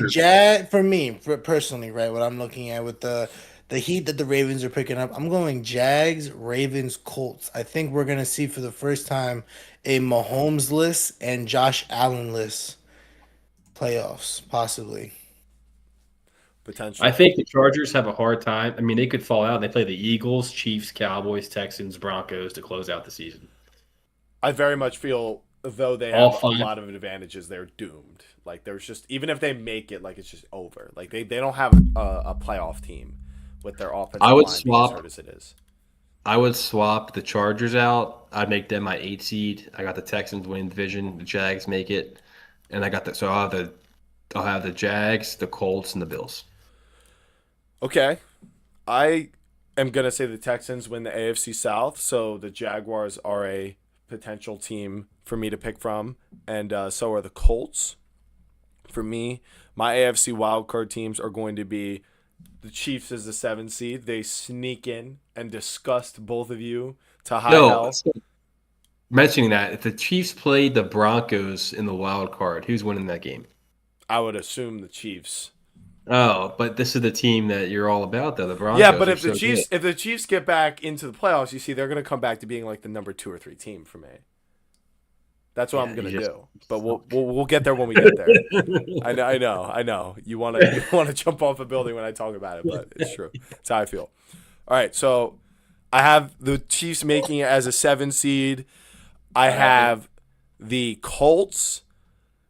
for me, personally, right, what I'm looking at with the heat that the Ravens are picking up, I'm going Jags, Ravens, Colts. I think we're going to see for the first time a Mahomes-less and Josh Allen-less playoffs, possibly. potentially. I think the Chargers have a hard time. I mean, they could fall out. They play the Eagles, Chiefs, Cowboys, Texans, Broncos to close out the season. I very much feel though they All have a five. lot of advantages, they're doomed. Like there's just even if they make it, like it's just over. Like they don't have a playoff team with their offensive I would line being as swap. hurt as it is. I would swap the Chargers out. I'd make them my 8 seed. I got the Texans win division. The Jags make it, and I got the so I'll have the Jags, the Colts, and the Bills. Okay. I am gonna say the Texans win the AFC South, so the Jaguars are a potential team for me to pick from, and so are the Colts. For me, my AFC wildcard teams are going to be the Chiefs as the 7 seed. They sneak in and disgust both of you to high No, hell. mentioning that, if the Chiefs played the Broncos in the wild card, who's winning that game? I would assume the Chiefs. Oh, but this is the team that you're all about, though. The Broncos. Yeah, but are if the so Chiefs good. if the Chiefs get back into the playoffs, you see they're going to come back to being like the number 2 or 3 team for me. That's what I'm going to do. But we'll get there when we get there. I know. You want to jump off a building when I talk about it, but it's true. It's how I feel. All right, so I have the Chiefs making it as a 7 seed. I have the Colts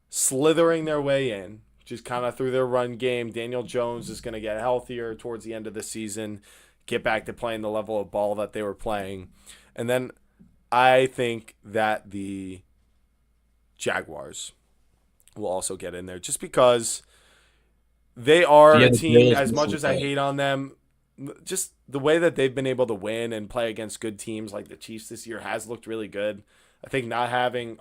slithering their way in, just kind of through their run game. Daniel Jones is going to get healthier towards the end of the season, get back to playing the level of ball that they were playing. And then I think that the Jaguars will also get in there just because they are Yeah, a the team, Bills as much missing as I out. hate on them, just the way that they've been able to win and play against good teams like the Chiefs this year has looked really good. I think not having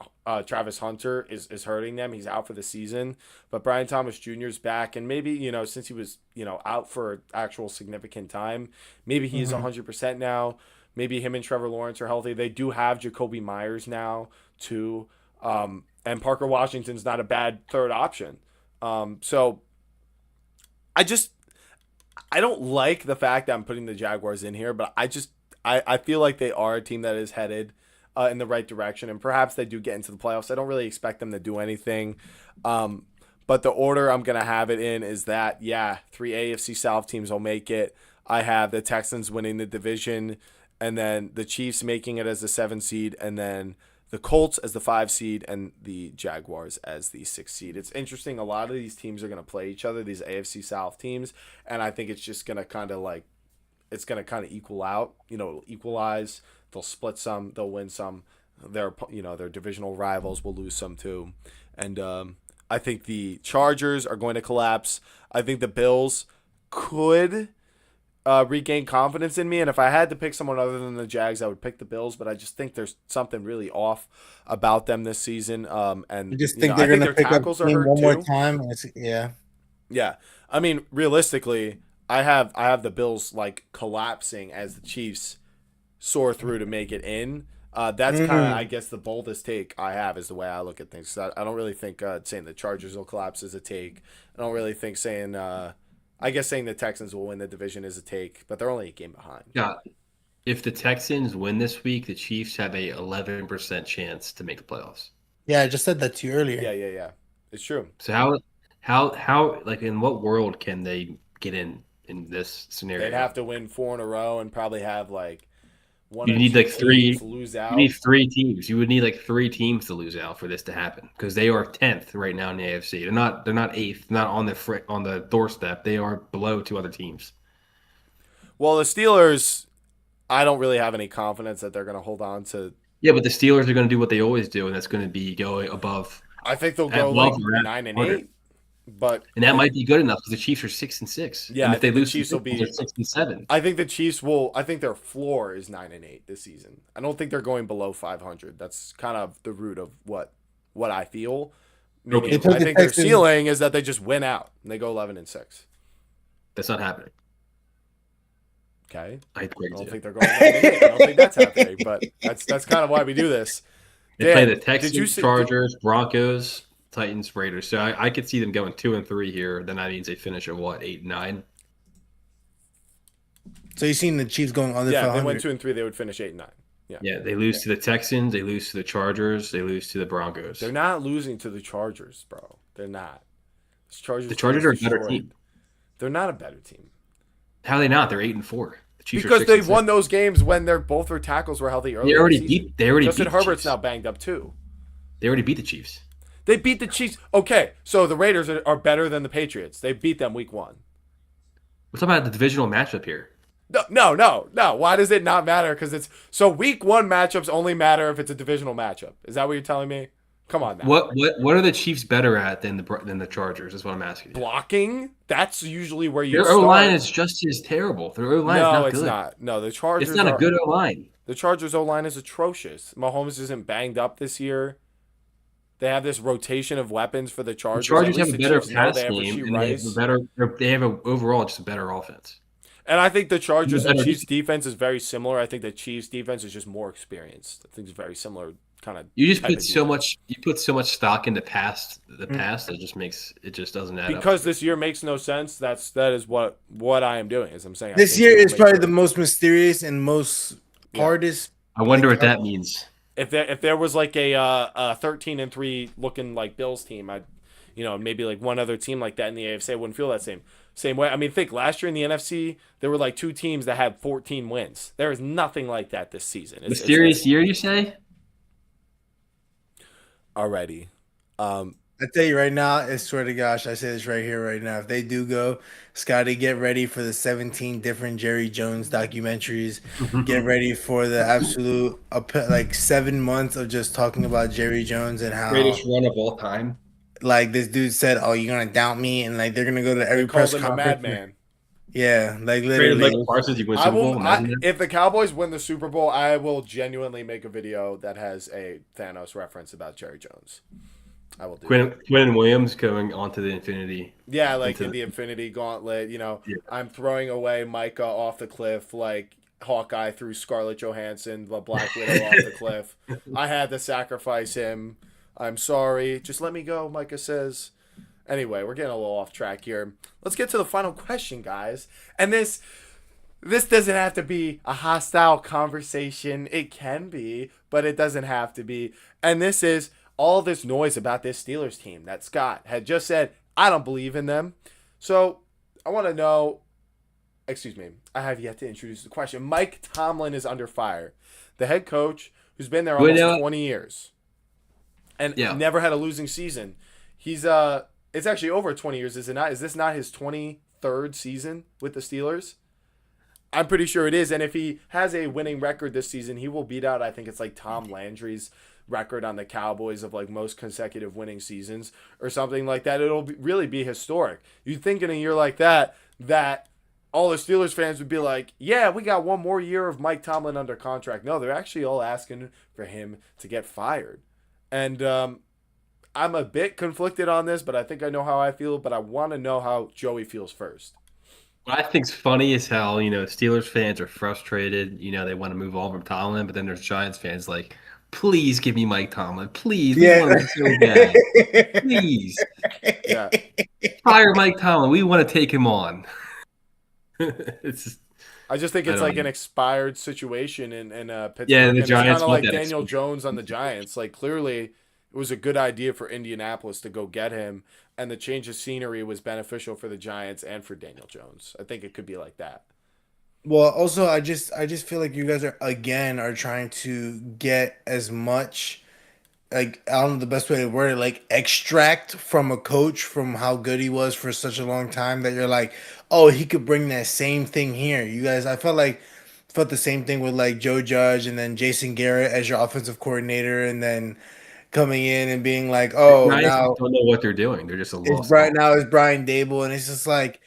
Travis Hunter is hurting them. He's out for the season, but Brian Thomas Jr. is back, and maybe since he was out for actual significant time, maybe he's 100% now. Maybe him and Trevor Lawrence are healthy. They do have Jacoby Myers now too, and Parker Washington's not a bad third option. So I don't like the fact that I'm putting the Jaguars in here, but I feel like they are a team that is headed in the right direction, and perhaps they do get into the playoffs. I don't really expect them to do anything, but the order I'm gonna have it in is that 3 AFC South teams will make it. I have the Texans winning the division, and then the Chiefs making it as the 7 seed, and then the Colts as the 5 seed, and the Jaguars as the 6 seed. It's interesting. A lot of these teams are going to play each other, these AFC South teams, and I think it's just going to kind of equal out. It'll equalize. They'll split some. They'll win some. Their divisional rivals will lose some too. And I think the Chargers are going to collapse. I think the Bills could regain confidence in me, and if I had to pick someone other than the Jags, I would pick the Bills, but I just think there's something really off about them this season. And I just think they're going to pick up the team one more time. Yeah. I mean, realistically, I have the Bills like collapsing as the Chiefs soar through to make it in. That's kind of, I guess, the boldest take I have is the way I look at things. I don't really think saying the Chargers will collapse is a take. I don't really think saying the Texans will win the division is a take, but they're only a game behind. Yeah. If the Texans win this week, the Chiefs have a 11% chance to make the playoffs. Yeah, I just said that to you earlier. Yeah. It's true. So how like in what world can they get in this scenario? They'd have to win 4 in a row and probably have like one. You need like 3 to lose out. You need 3 teams. You would need like 3 teams to lose out for this to happen because they are 10th right now in the AFC. They're not 8th, not on the doorstep. They are below 2 other teams. Well, the Steelers, I don't really have any confidence that they're going to hold on to. Yeah, but the Steelers are going to do what they always do, and that's going to be going above. I think they'll go like 9-8, and that might be good enough because the Chiefs are 6-6. Yeah, and if they lose, the Chiefs will be 6-7. I think the Chiefs will. I think their floor is 9-8 this season. I don't think they're going below 500. That's kind of the root of what I feel. Okay. I think their ceiling is that they just win out and they go 11-6. That's not happening. Okay, I don't think they're going 11-8. I don't think that's happening, but that's kind of why we do this. They play the Texans, Chargers, Broncos, Titans, Raiders. So I could see them going 2-3 here. Then that means they finish at what, 8-9. So you've seen the Chiefs going under 500. Yeah, if they went 2-3, they would finish 8-9. Yeah, they lose to the Texans, they lose to the Chargers, they lose to the Broncos. They're not losing to the Chargers, bro. They're not. The Chargers are a better team. They're not a better team. How are they not? They're 8-4. The Chiefs Because are 6 they and 6. won those games when both their tackles were healthy early in the season. They already Justin beat the Herbert's Chiefs. now banged up too. They already beat the Chiefs. They beat the Chiefs. Okay, so the Raiders are better than the Patriots. They beat them week 1. We're talking about the divisional matchup here. No. Why does it not matter? Because it's so week 1 matchups only matter if it's a divisional matchup. Is that what you're telling me? Come on now. What are the Chiefs better at than the Chargers? Is what I'm asking you. Blocking? That's usually where you Their O line is just as terrible. Their O line is not good. No, it's not. No, the Chargers. It's not a good O line. The Chargers O line is atrocious. Mahomes isn't banged up this year. They have this rotation of weapons for the Chargers. The Chargers have a better Chiefs pass they have game, Rashee and Rice. they have overall just a better offense. And I think the Chargers and Chiefs defense is very similar. I think the Chiefs defense is just more experienced. I think it's very similar kind of. You just put so much stock into the past that just doesn't add up. Because this year makes no sense. That is what I am doing. As I'm saying, this year is probably the most mysterious and most hardest. I wonder what that means. If there was like a 13-3 looking like Bills team, I'd maybe like one other team like that in the AFC, I wouldn't feel that same way. I mean, think last year in the NFC there were like 2 teams that had 14 wins. There is nothing like that this season. Mysterious year, you say? Already. I tell you right now, I swear to gosh, I say this right here, right now. If they do go, Scotty, get ready for the 17 different Jerry Jones documentaries. Get ready for the absolute 7 months of just talking about Jerry Jones and how greatest run of all time. Like this dude said, "Oh, you're gonna doubt me," and like they're gonna go to every press conference. Madman. Yeah, like literally. If the Cowboys win the Super Bowl, I will genuinely make a video that has a Thanos reference about Jerry Jones. I will do. Quinn Williams going onto the Infinity. Yeah, like in the Infinity Gauntlet. I'm throwing away Micah off the cliff like Hawkeye threw Scarlett Johansson, the Black Widow, off the cliff. I had to sacrifice him. I'm sorry. Just let me go, Micah says. Anyway, we're getting a little off track here. Let's get to the final question, guys. And this doesn't have to be a hostile conversation. It can be, but it doesn't have to be. And this is all this noise about this Steelers team that Scott had just said, I don't believe in them. So I want to know, excuse me, I have yet to introduce the question. Mike Tomlin is under fire. The head coach who's been there almost 20 years. And never had a losing season. He's it's actually over 20 years, is it not? Is this not his 23rd season with the Steelers? I'm pretty sure it is. And if he has a winning record this season, he will beat out, I think it's like Tom Landry's record on the Cowboys of like most consecutive winning seasons or something like that. It'll really be historic. You'd think in a year like that all the Steelers fans would be like, yeah, we got one more year of Mike Tomlin under contract. No, they're actually all asking for him to get fired. And I'm a bit conflicted on this, but I think I know how I feel. But I want to know how Joey feels first. What I think's funny is how Steelers fans are frustrated. They want to move on from Tomlin, but then there's Giants fans like, please give me Mike Tomlin, please. We want him so bad, please. Yeah. Fire Mike Tomlin. We want to take him on. I just think it's like an expired situation in Pittsburgh. Yeah, the Giants kind of like Daniel Jones on the Giants. Like clearly, it was a good idea for Indianapolis to go get him, and the change of scenery was beneficial for the Giants and for Daniel Jones. I think it could be like that. Well, also, I just feel like you guys are trying to get as much, like, I don't know the best way to word it, like extract from a coach from how good he was for such a long time that you're like, oh, he could bring that same thing here. You guys, I felt the same thing with like Joe Judge and then Jason Garrett as your offensive coordinator, and then coming in and being like, oh, now don't know what they're doing. They're just a lost. Now it's Brian Dable, and it's just like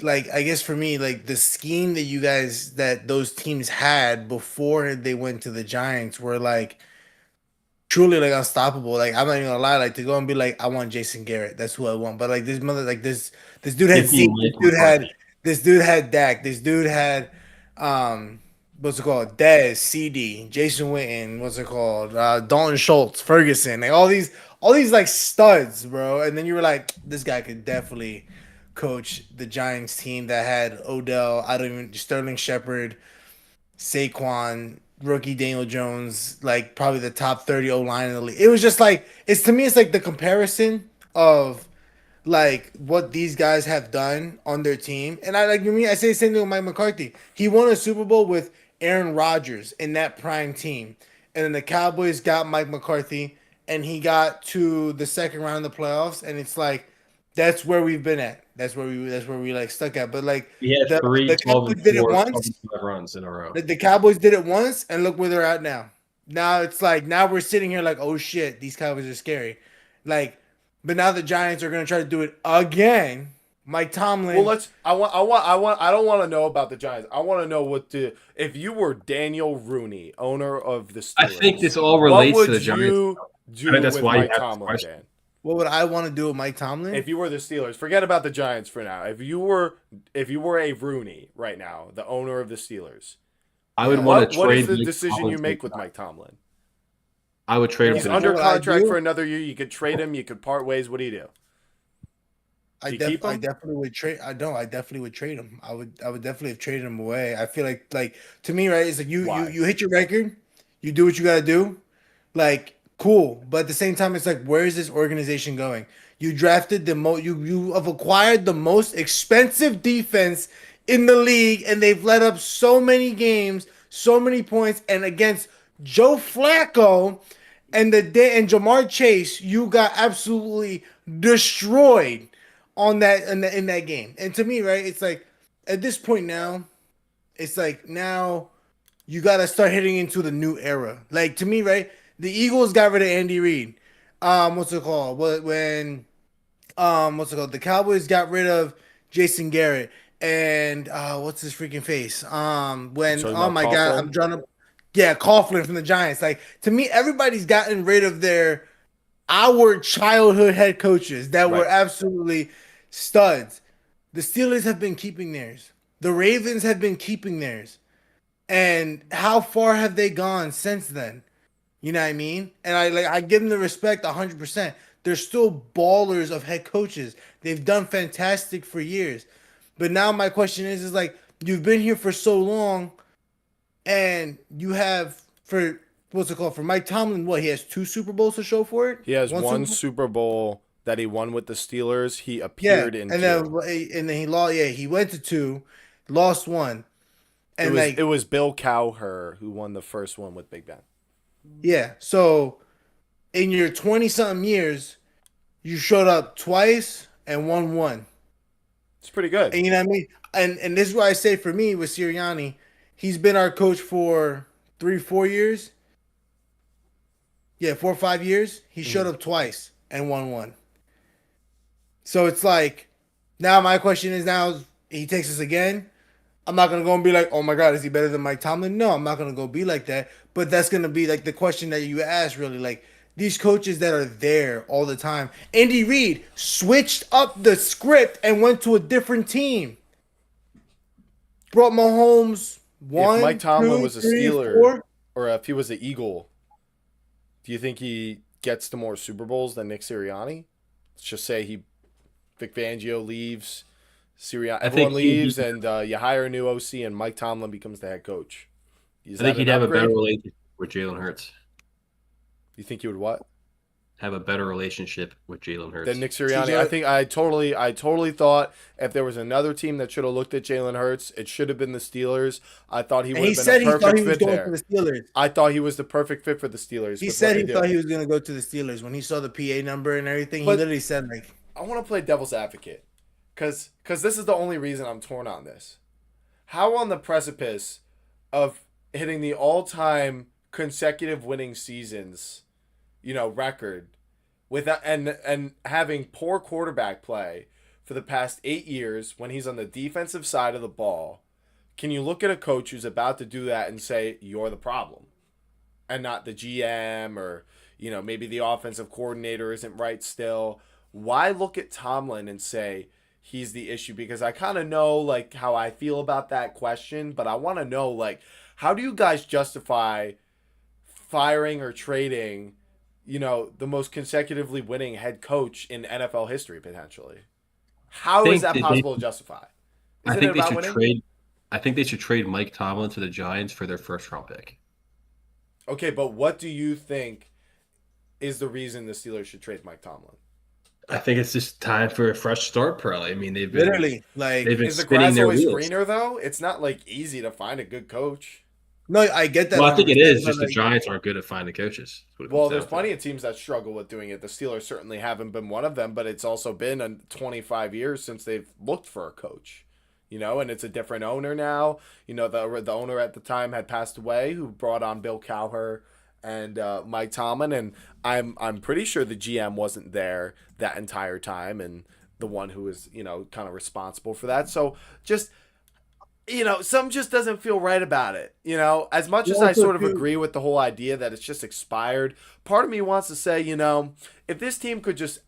I guess for me, like the scheme that those teams had before they went to the Giants were like truly like unstoppable. Like I'm not even gonna lie, like to go and be like, I want Jason Garrett, that's who I want. But like this dude had this dude had Dak, this dude had what's it called? Dez, CD, Jason Witten, what's it called? Dalton Schultz, Ferguson, like all these like studs, bro. And then you were like, this guy could definitely coach the Giants team that had Odell, Sterling Shepard, Saquon, rookie Daniel Jones, like probably the top 30 O-line in the league. It was just like, it's like the comparison of like what these guys have done on their team. And I say the same thing with Mike McCarthy. He won a Super Bowl with Aaron Rodgers in that prime team. And then the Cowboys got Mike McCarthy and he got to the second round of the playoffs. And it's like that's where we've been at. That's where we like stuck at. But like He had the 12 Cowboys and did it 4, 12 once. and 5 runs in a row. The Cowboys did it once, and look where they're at now. Now it's like now we're sitting here like, oh shit, these Cowboys are scary. Like, but now the Giants are gonna try to do it again. Mike Tomlin. Well, I don't want to know about the Giants. I want to know if you were Daniel Rooney, owner of the Steelers. I think this all relates to the What Giants. would you do with Mike Tomlin, Dan? What would I want to do with Mike Tomlin? If you were the Steelers, forget about the Giants for now. If you were a Rooney right now, the owner of the Steelers, I would want to trade. What is the Mike decision Tomlin you make with Mike Tomlin? I would trade him. He's to under the contract for another year. You could trade him. You could part ways. What do you do? I definitely would trade. I definitely would trade him. I would definitely have traded him away. I feel like to me, right? It's like you hit your record, you do what you gotta do, like cool. But at the same time, it's like where is this organization going? You drafted you have acquired the most expensive defense in the league, and they've let up so many games, so many points, and against Joe Flacco and Jamar Chase, you got absolutely destroyed on that in that game. And to me, right, it's like at this point now, it's like now you got to start heading into the new era. Like to me, right, the Eagles got rid of Andy Reid. What's it called? The Cowboys got rid of Jason Garrett and what's his freaking face? Oh my God, I'm trying to Coughlin from the Giants. Like to me, everybody's gotten rid of our childhood head coaches that were absolutely studs. The Steelers have been keeping theirs. The Ravens have been keeping theirs. And how far have they gone since then? You know what I mean? And I give them the respect 100%. They're still ballers of head coaches. They've done fantastic for years. But now my question is like, you've been here for so long and you have for Mike Tomlin, he has 2 Super Bowls to show for it? He has one Super Bowl that he won with the Steelers. He appeared in and then he lost. Yeah, he went to 2, lost 1. And it was Bill Cowher who won the first one with Big Ben. Yeah. So in your 20-something years, you showed up twice and won 1. It's pretty good. And you know what I mean? And this is why I say for me with Sirianni, he's been our coach for 3-4 years. Yeah, 4 or 5 years. He showed up twice and won 1. So it's like, now my question is he takes us again. I'm not going to go and be like, oh my God, is he better than Mike Tomlin? No, I'm not going to go be like that. But that's going to be like the question that you asked really. Like these coaches that are there all the time. Andy Reid switched up the script and went to a different team. Brought Mahomes if Mike Tomlin was a Steeler or if he was an Eagle, do you think he gets to more Super Bowls than Nick Sirianni? Let's just say Vic Fangio leaves, everyone leaves, and you hire a new OC, and Mike Tomlin becomes the head coach. I think he'd have a better relationship with Jalen Hurts. You think he would what? Have a better relationship with Jalen Hurts than Nick Sirianni. I think I totally thought if there was another team that should have looked at Jalen Hurts, it should have been the Steelers. I thought he would have been a perfect fit there. I thought he was the perfect fit for the Steelers. He said he thought he was going to go to the Steelers when he saw the PA number and everything. He literally said like, I want to play devil's advocate because this is the only reason I'm torn on this. How on the precipice of hitting the all-time consecutive winning seasons, record and having poor quarterback play for the past 8 years when he's on the defensive side of the ball, can you look at a coach who's about to do that and say you're the problem and not the GM or, maybe the offensive coordinator isn't right still? Why look at Tomlin and say he's the issue? Because I kind of know like how I feel about that question, but I want to know like, how do you guys justify firing or trading, the most consecutively winning head coach in NFL history potentially? How is that possible to justify? I think they should trade. I think they should trade Mike Tomlin to the Giants for their first-round pick. Okay, but what do you think is the reason the Steelers should trade Mike Tomlin? I think it's just time for a fresh start, probably. I mean, Literally, they've like been Is the spinning grass their always wheels. greener though? It's not like easy to find a good coach. no, I get that Well, I think it 100%, is but just the like Giants aren't good at finding coaches. That's what it comes Well, there's down to. plenty of teams that struggle with doing it. The Steelers certainly haven't been one of them, but it's also been 25 years since they've looked for a coach. And it's a different owner now. The owner at the time had passed away, who brought on Bill Cowher and Mike Tomlin, and I'm pretty sure the GM wasn't there that entire time, and the one who was kind of responsible for that. So just some just doesn't feel right about it. As much as I also sort of too. agree with the whole idea that it's just expired, part of me wants to say, if this team could just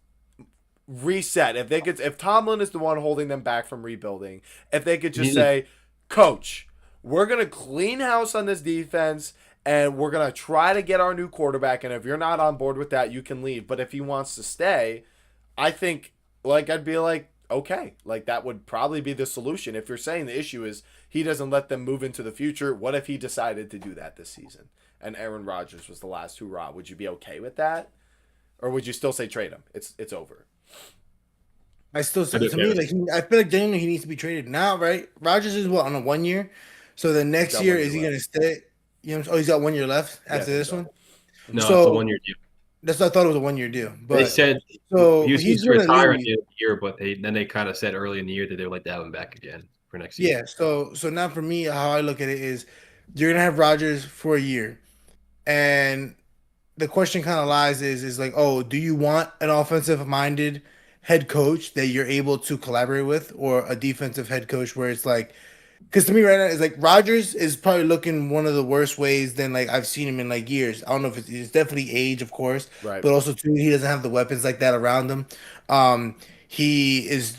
reset, if Tomlin is the one holding them back from rebuilding, if they could You just need say, Coach, we're going to clean house on this defense and we're going to try to get our new quarterback. And if you're not on board with that, you can leave. But if he wants to stay, I think I'd be like, okay, like that would probably be the solution. If you're saying the issue is he doesn't let them move into the future, what if he decided to do that this season and Aaron Rodgers was the last hurrah? Would you be okay with that, or would you still say trade him? It's over. I still, I'd be to okay me, with like it. I feel like genuinely he needs to be traded now, right? Rogers is what, on a 1 year, so the He's next got year one is year he gonna left. stay? Oh, he's got 1 year left Yeah, I after think this so. one. Mm-hmm. No, it's a So 1 year deal. that's what I thought it was a 1 year deal, They but said he so was he's supposed to gonna retire at leave. the end of the year, but they kind of said early in the year that they would like to have him back again for next Yeah, season. so now for me, how I look at it is, you're gonna have Rogers for a year, and the question kind of lies is like, oh, do you want an offensive minded head coach that you're able to collaborate with, or a defensive head coach where it's like, because to me right now it's like Rodgers is probably looking one of the worst ways than like I've seen him in like years. I don't know if it's definitely age, of course, Right. but also too he doesn't have the weapons like that around him. Um, he is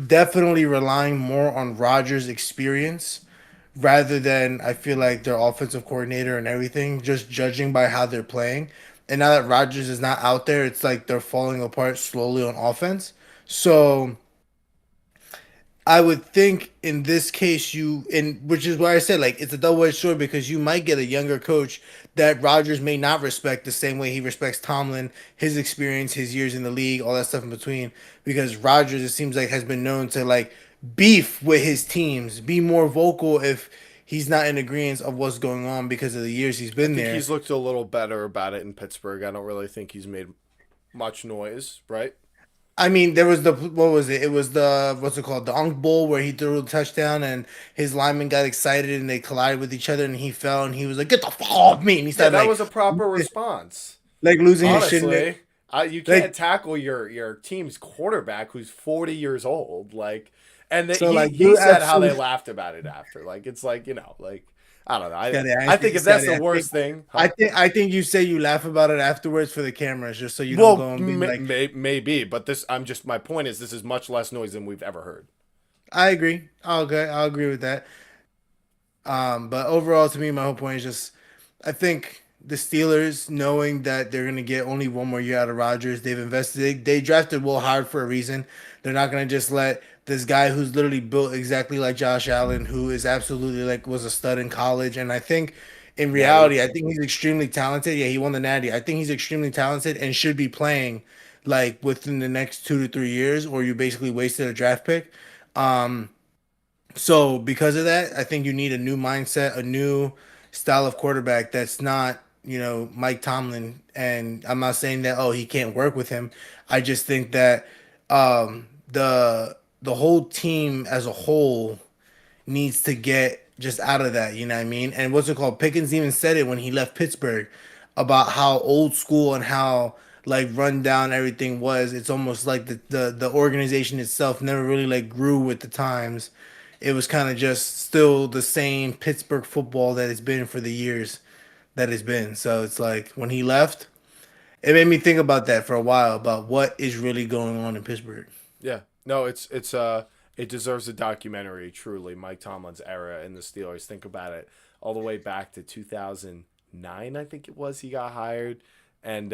definitely relying more on Rodgers' experience rather than I feel like their offensive coordinator and everything, just judging by how they're playing. And now that Rodgers is not out there, it's like they're falling apart slowly on offense. So I would think in this case which is why I said like it's a double-edged sword, because you might get a younger coach that Rodgers may not respect the same way he respects Tomlin, his experience, his years in the league, all that stuff in between. Because Rodgers, it seems like, has been known to like beef with his teams, be more vocal if he's not in agreement of what's going on because of the years he's I been think there. he's looked a little better about it in Pittsburgh. I don't really think he's made much noise, right? I mean, there was the what was it? It was the what's it called? The Unk Bowl where he threw a touchdown and his lineman got excited and they collided with each other and he fell and he was like, "Get the fuck off me!" And he Yeah, started that was a proper response. like losing his shit. And Honestly, you can't like tackle your team's quarterback who's 40 years old. Like, and so, like he you said how they absolutely laughed about it after. Like, it's like like I don't know. got it. I think if Got that's it. the worst thing, I huh? think I think you say you laugh about it afterwards for the cameras, just so you don't Well, go and be like, maybe, but my point is this is much less noise than we've ever heard. I agree. I'll agree with that. But overall, to me, my whole point is just, I think the Steelers, knowing that they're gonna get only 1 more year out of Rodgers, they've invested. They drafted Will Hard for a reason. They're not gonna just let this guy who's literally built exactly like Josh Allen, who is absolutely like was a stud in college, and I think. In Natty. reality, I think he's extremely talented. Yeah, he won the Natty. I think he's extremely talented and should be playing like within the next 2 to 3 years, or you basically wasted a draft pick. Um, so because of that, I think you need a new mindset, a new style of quarterback that's not, Mike Tomlin. And I'm not saying that, oh, he can't work with him. I just think that the whole team as a whole needs to get just out of that, you know what I mean? And what's it called? Pickens even said it when he left Pittsburgh about how old school and how like run down everything was. It's almost like the organization itself never really like grew with the times. It was kind of just still the same Pittsburgh football that it's been for the years that it's been. So it's like when he left, it made me think about that for a while about what is really going on in Pittsburgh. Yeah. No, it deserves a documentary, truly. Mike Tomlin's era in the Steelers. Think about it. All the way back to 2009, I think it was, he got hired. And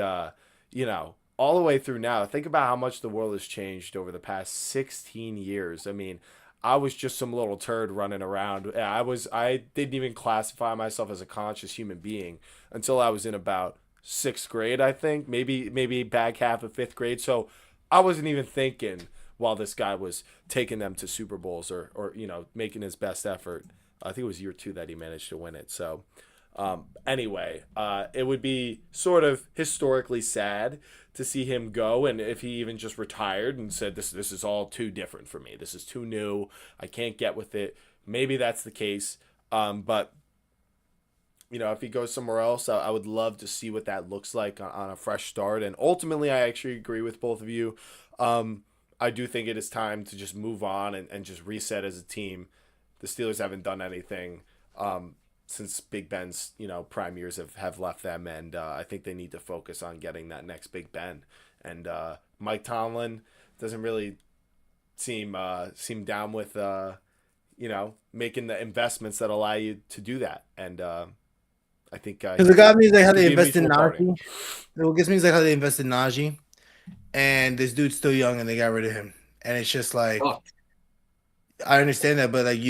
all the way through now. Think about how much the world has changed over the past 16 years. I mean, I was just some little turd running around. Yeah, I didn't even classify myself as a conscious human being until I was in about 6th grade, I think. Maybe back half of 5th grade. So I wasn't even thinking while this guy was taking them to Super Bowls or making his best effort. I think it was year 2 that he managed to win it. So anyway, it would be sort of historically sad to see him go, and if he even just retired and said this is all too different for me. This is too new. I can't get with it. Maybe that's the case. But if he goes somewhere else, I would love to see what that looks like on a fresh start. And ultimately, I actually agree with both of you. I do think it is time to just move on and just reset as a team. The Steelers haven't done anything since Big Ben's prime years have left them, and I think they need to focus on getting that next Big Ben. And Mike Tomlin doesn't really seem down with making the investments that allow you to do that. And I think because it got me like how they invest in Najee. It gets me like how they invest in Najee, and this dude's still young, and they got rid of him, and it's just like. Oh. I understand that, but like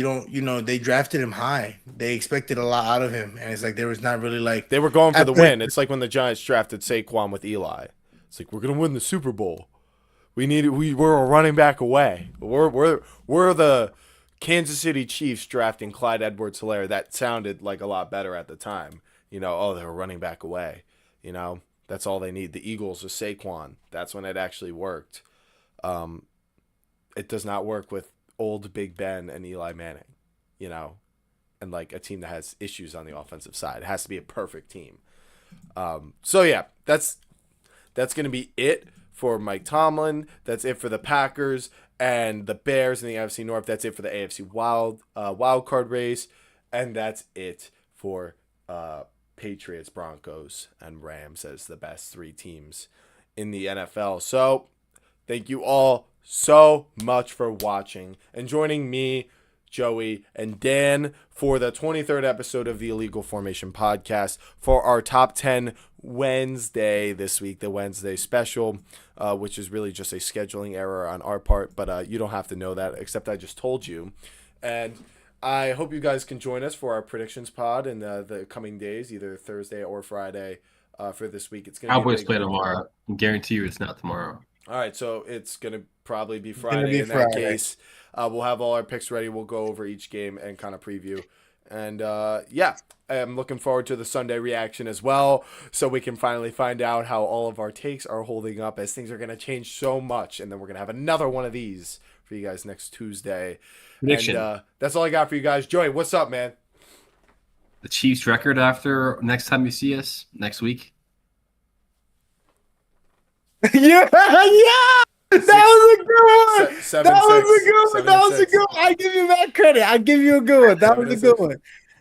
they drafted him high. They expected a lot out of him, and it's like there was not really like they were going for the win. It's like when the Giants drafted Saquon with Eli. It's like we're gonna win the Super Bowl. We're a running back away. We're the Kansas City Chiefs drafting Clyde Edwards-Helaire. That sounded like a lot better at the time. They were running back away. That's all they need. The Eagles with Saquon. That's when it actually worked. It does not work with old Big Ben and Eli Manning, and like a team that has issues on the offensive side. It has to be a perfect team. So yeah, that's going to be it for Mike Tomlin. That's it for the Packers and the Bears in the AFC North. That's it for the AFC wild card race, and that's it for Patriots, Broncos, and Rams as the best 3 teams in the NFL. So thank you all so much for watching and joining me, Joey, and Dan for the 23rd episode of the Illegal Formation Podcast for our Top 10 Wednesday this week, the Wednesday special, which is really just a scheduling error on our part, but you don't have to know that, except I just told you. And I hope you guys can join us for our predictions pod in the coming days, either Thursday or Friday for this week. It's gonna Cowboys play tomorrow. I guarantee you it's not tomorrow. All right, so it's going to probably be Friday in that case. We'll have all our picks ready. We'll go over each game and kind of preview. And, I'm looking forward to the Sunday reaction as well, so we can finally find out how all of our takes are holding up, as things are going to change so much. And then we're going to have another one of these for you guys next Tuesday. Prediction. And that's all I got for you guys. Joey, what's up, man? The Chiefs record after next time you see us next week? Yeah. That was a good one. That was a good one. I give you mad credit. I give you a good one. That was a good one.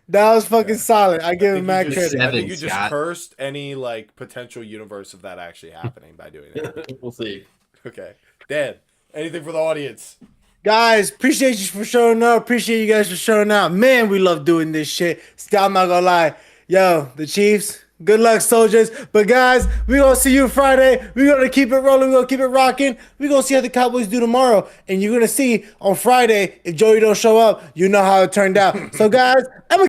That was fucking solid. I give him mad credit. I think you just cursed any potential universe of that actually happening by doing that. We'll see. Okay. Dan, anything for the audience? Guys, appreciate you for showing up. Appreciate you guys for showing out. Man, we love doing this shit. Still, I'm not gonna lie. Yo, the Chiefs. Good luck, soldiers. But guys, we're going to see you Friday. We're going to keep it rolling. We're going to keep it rocking. We're going to see how the Cowboys do tomorrow. And you're going to see on Friday, if Joey don't show up, you know how it turned out. So guys, I'm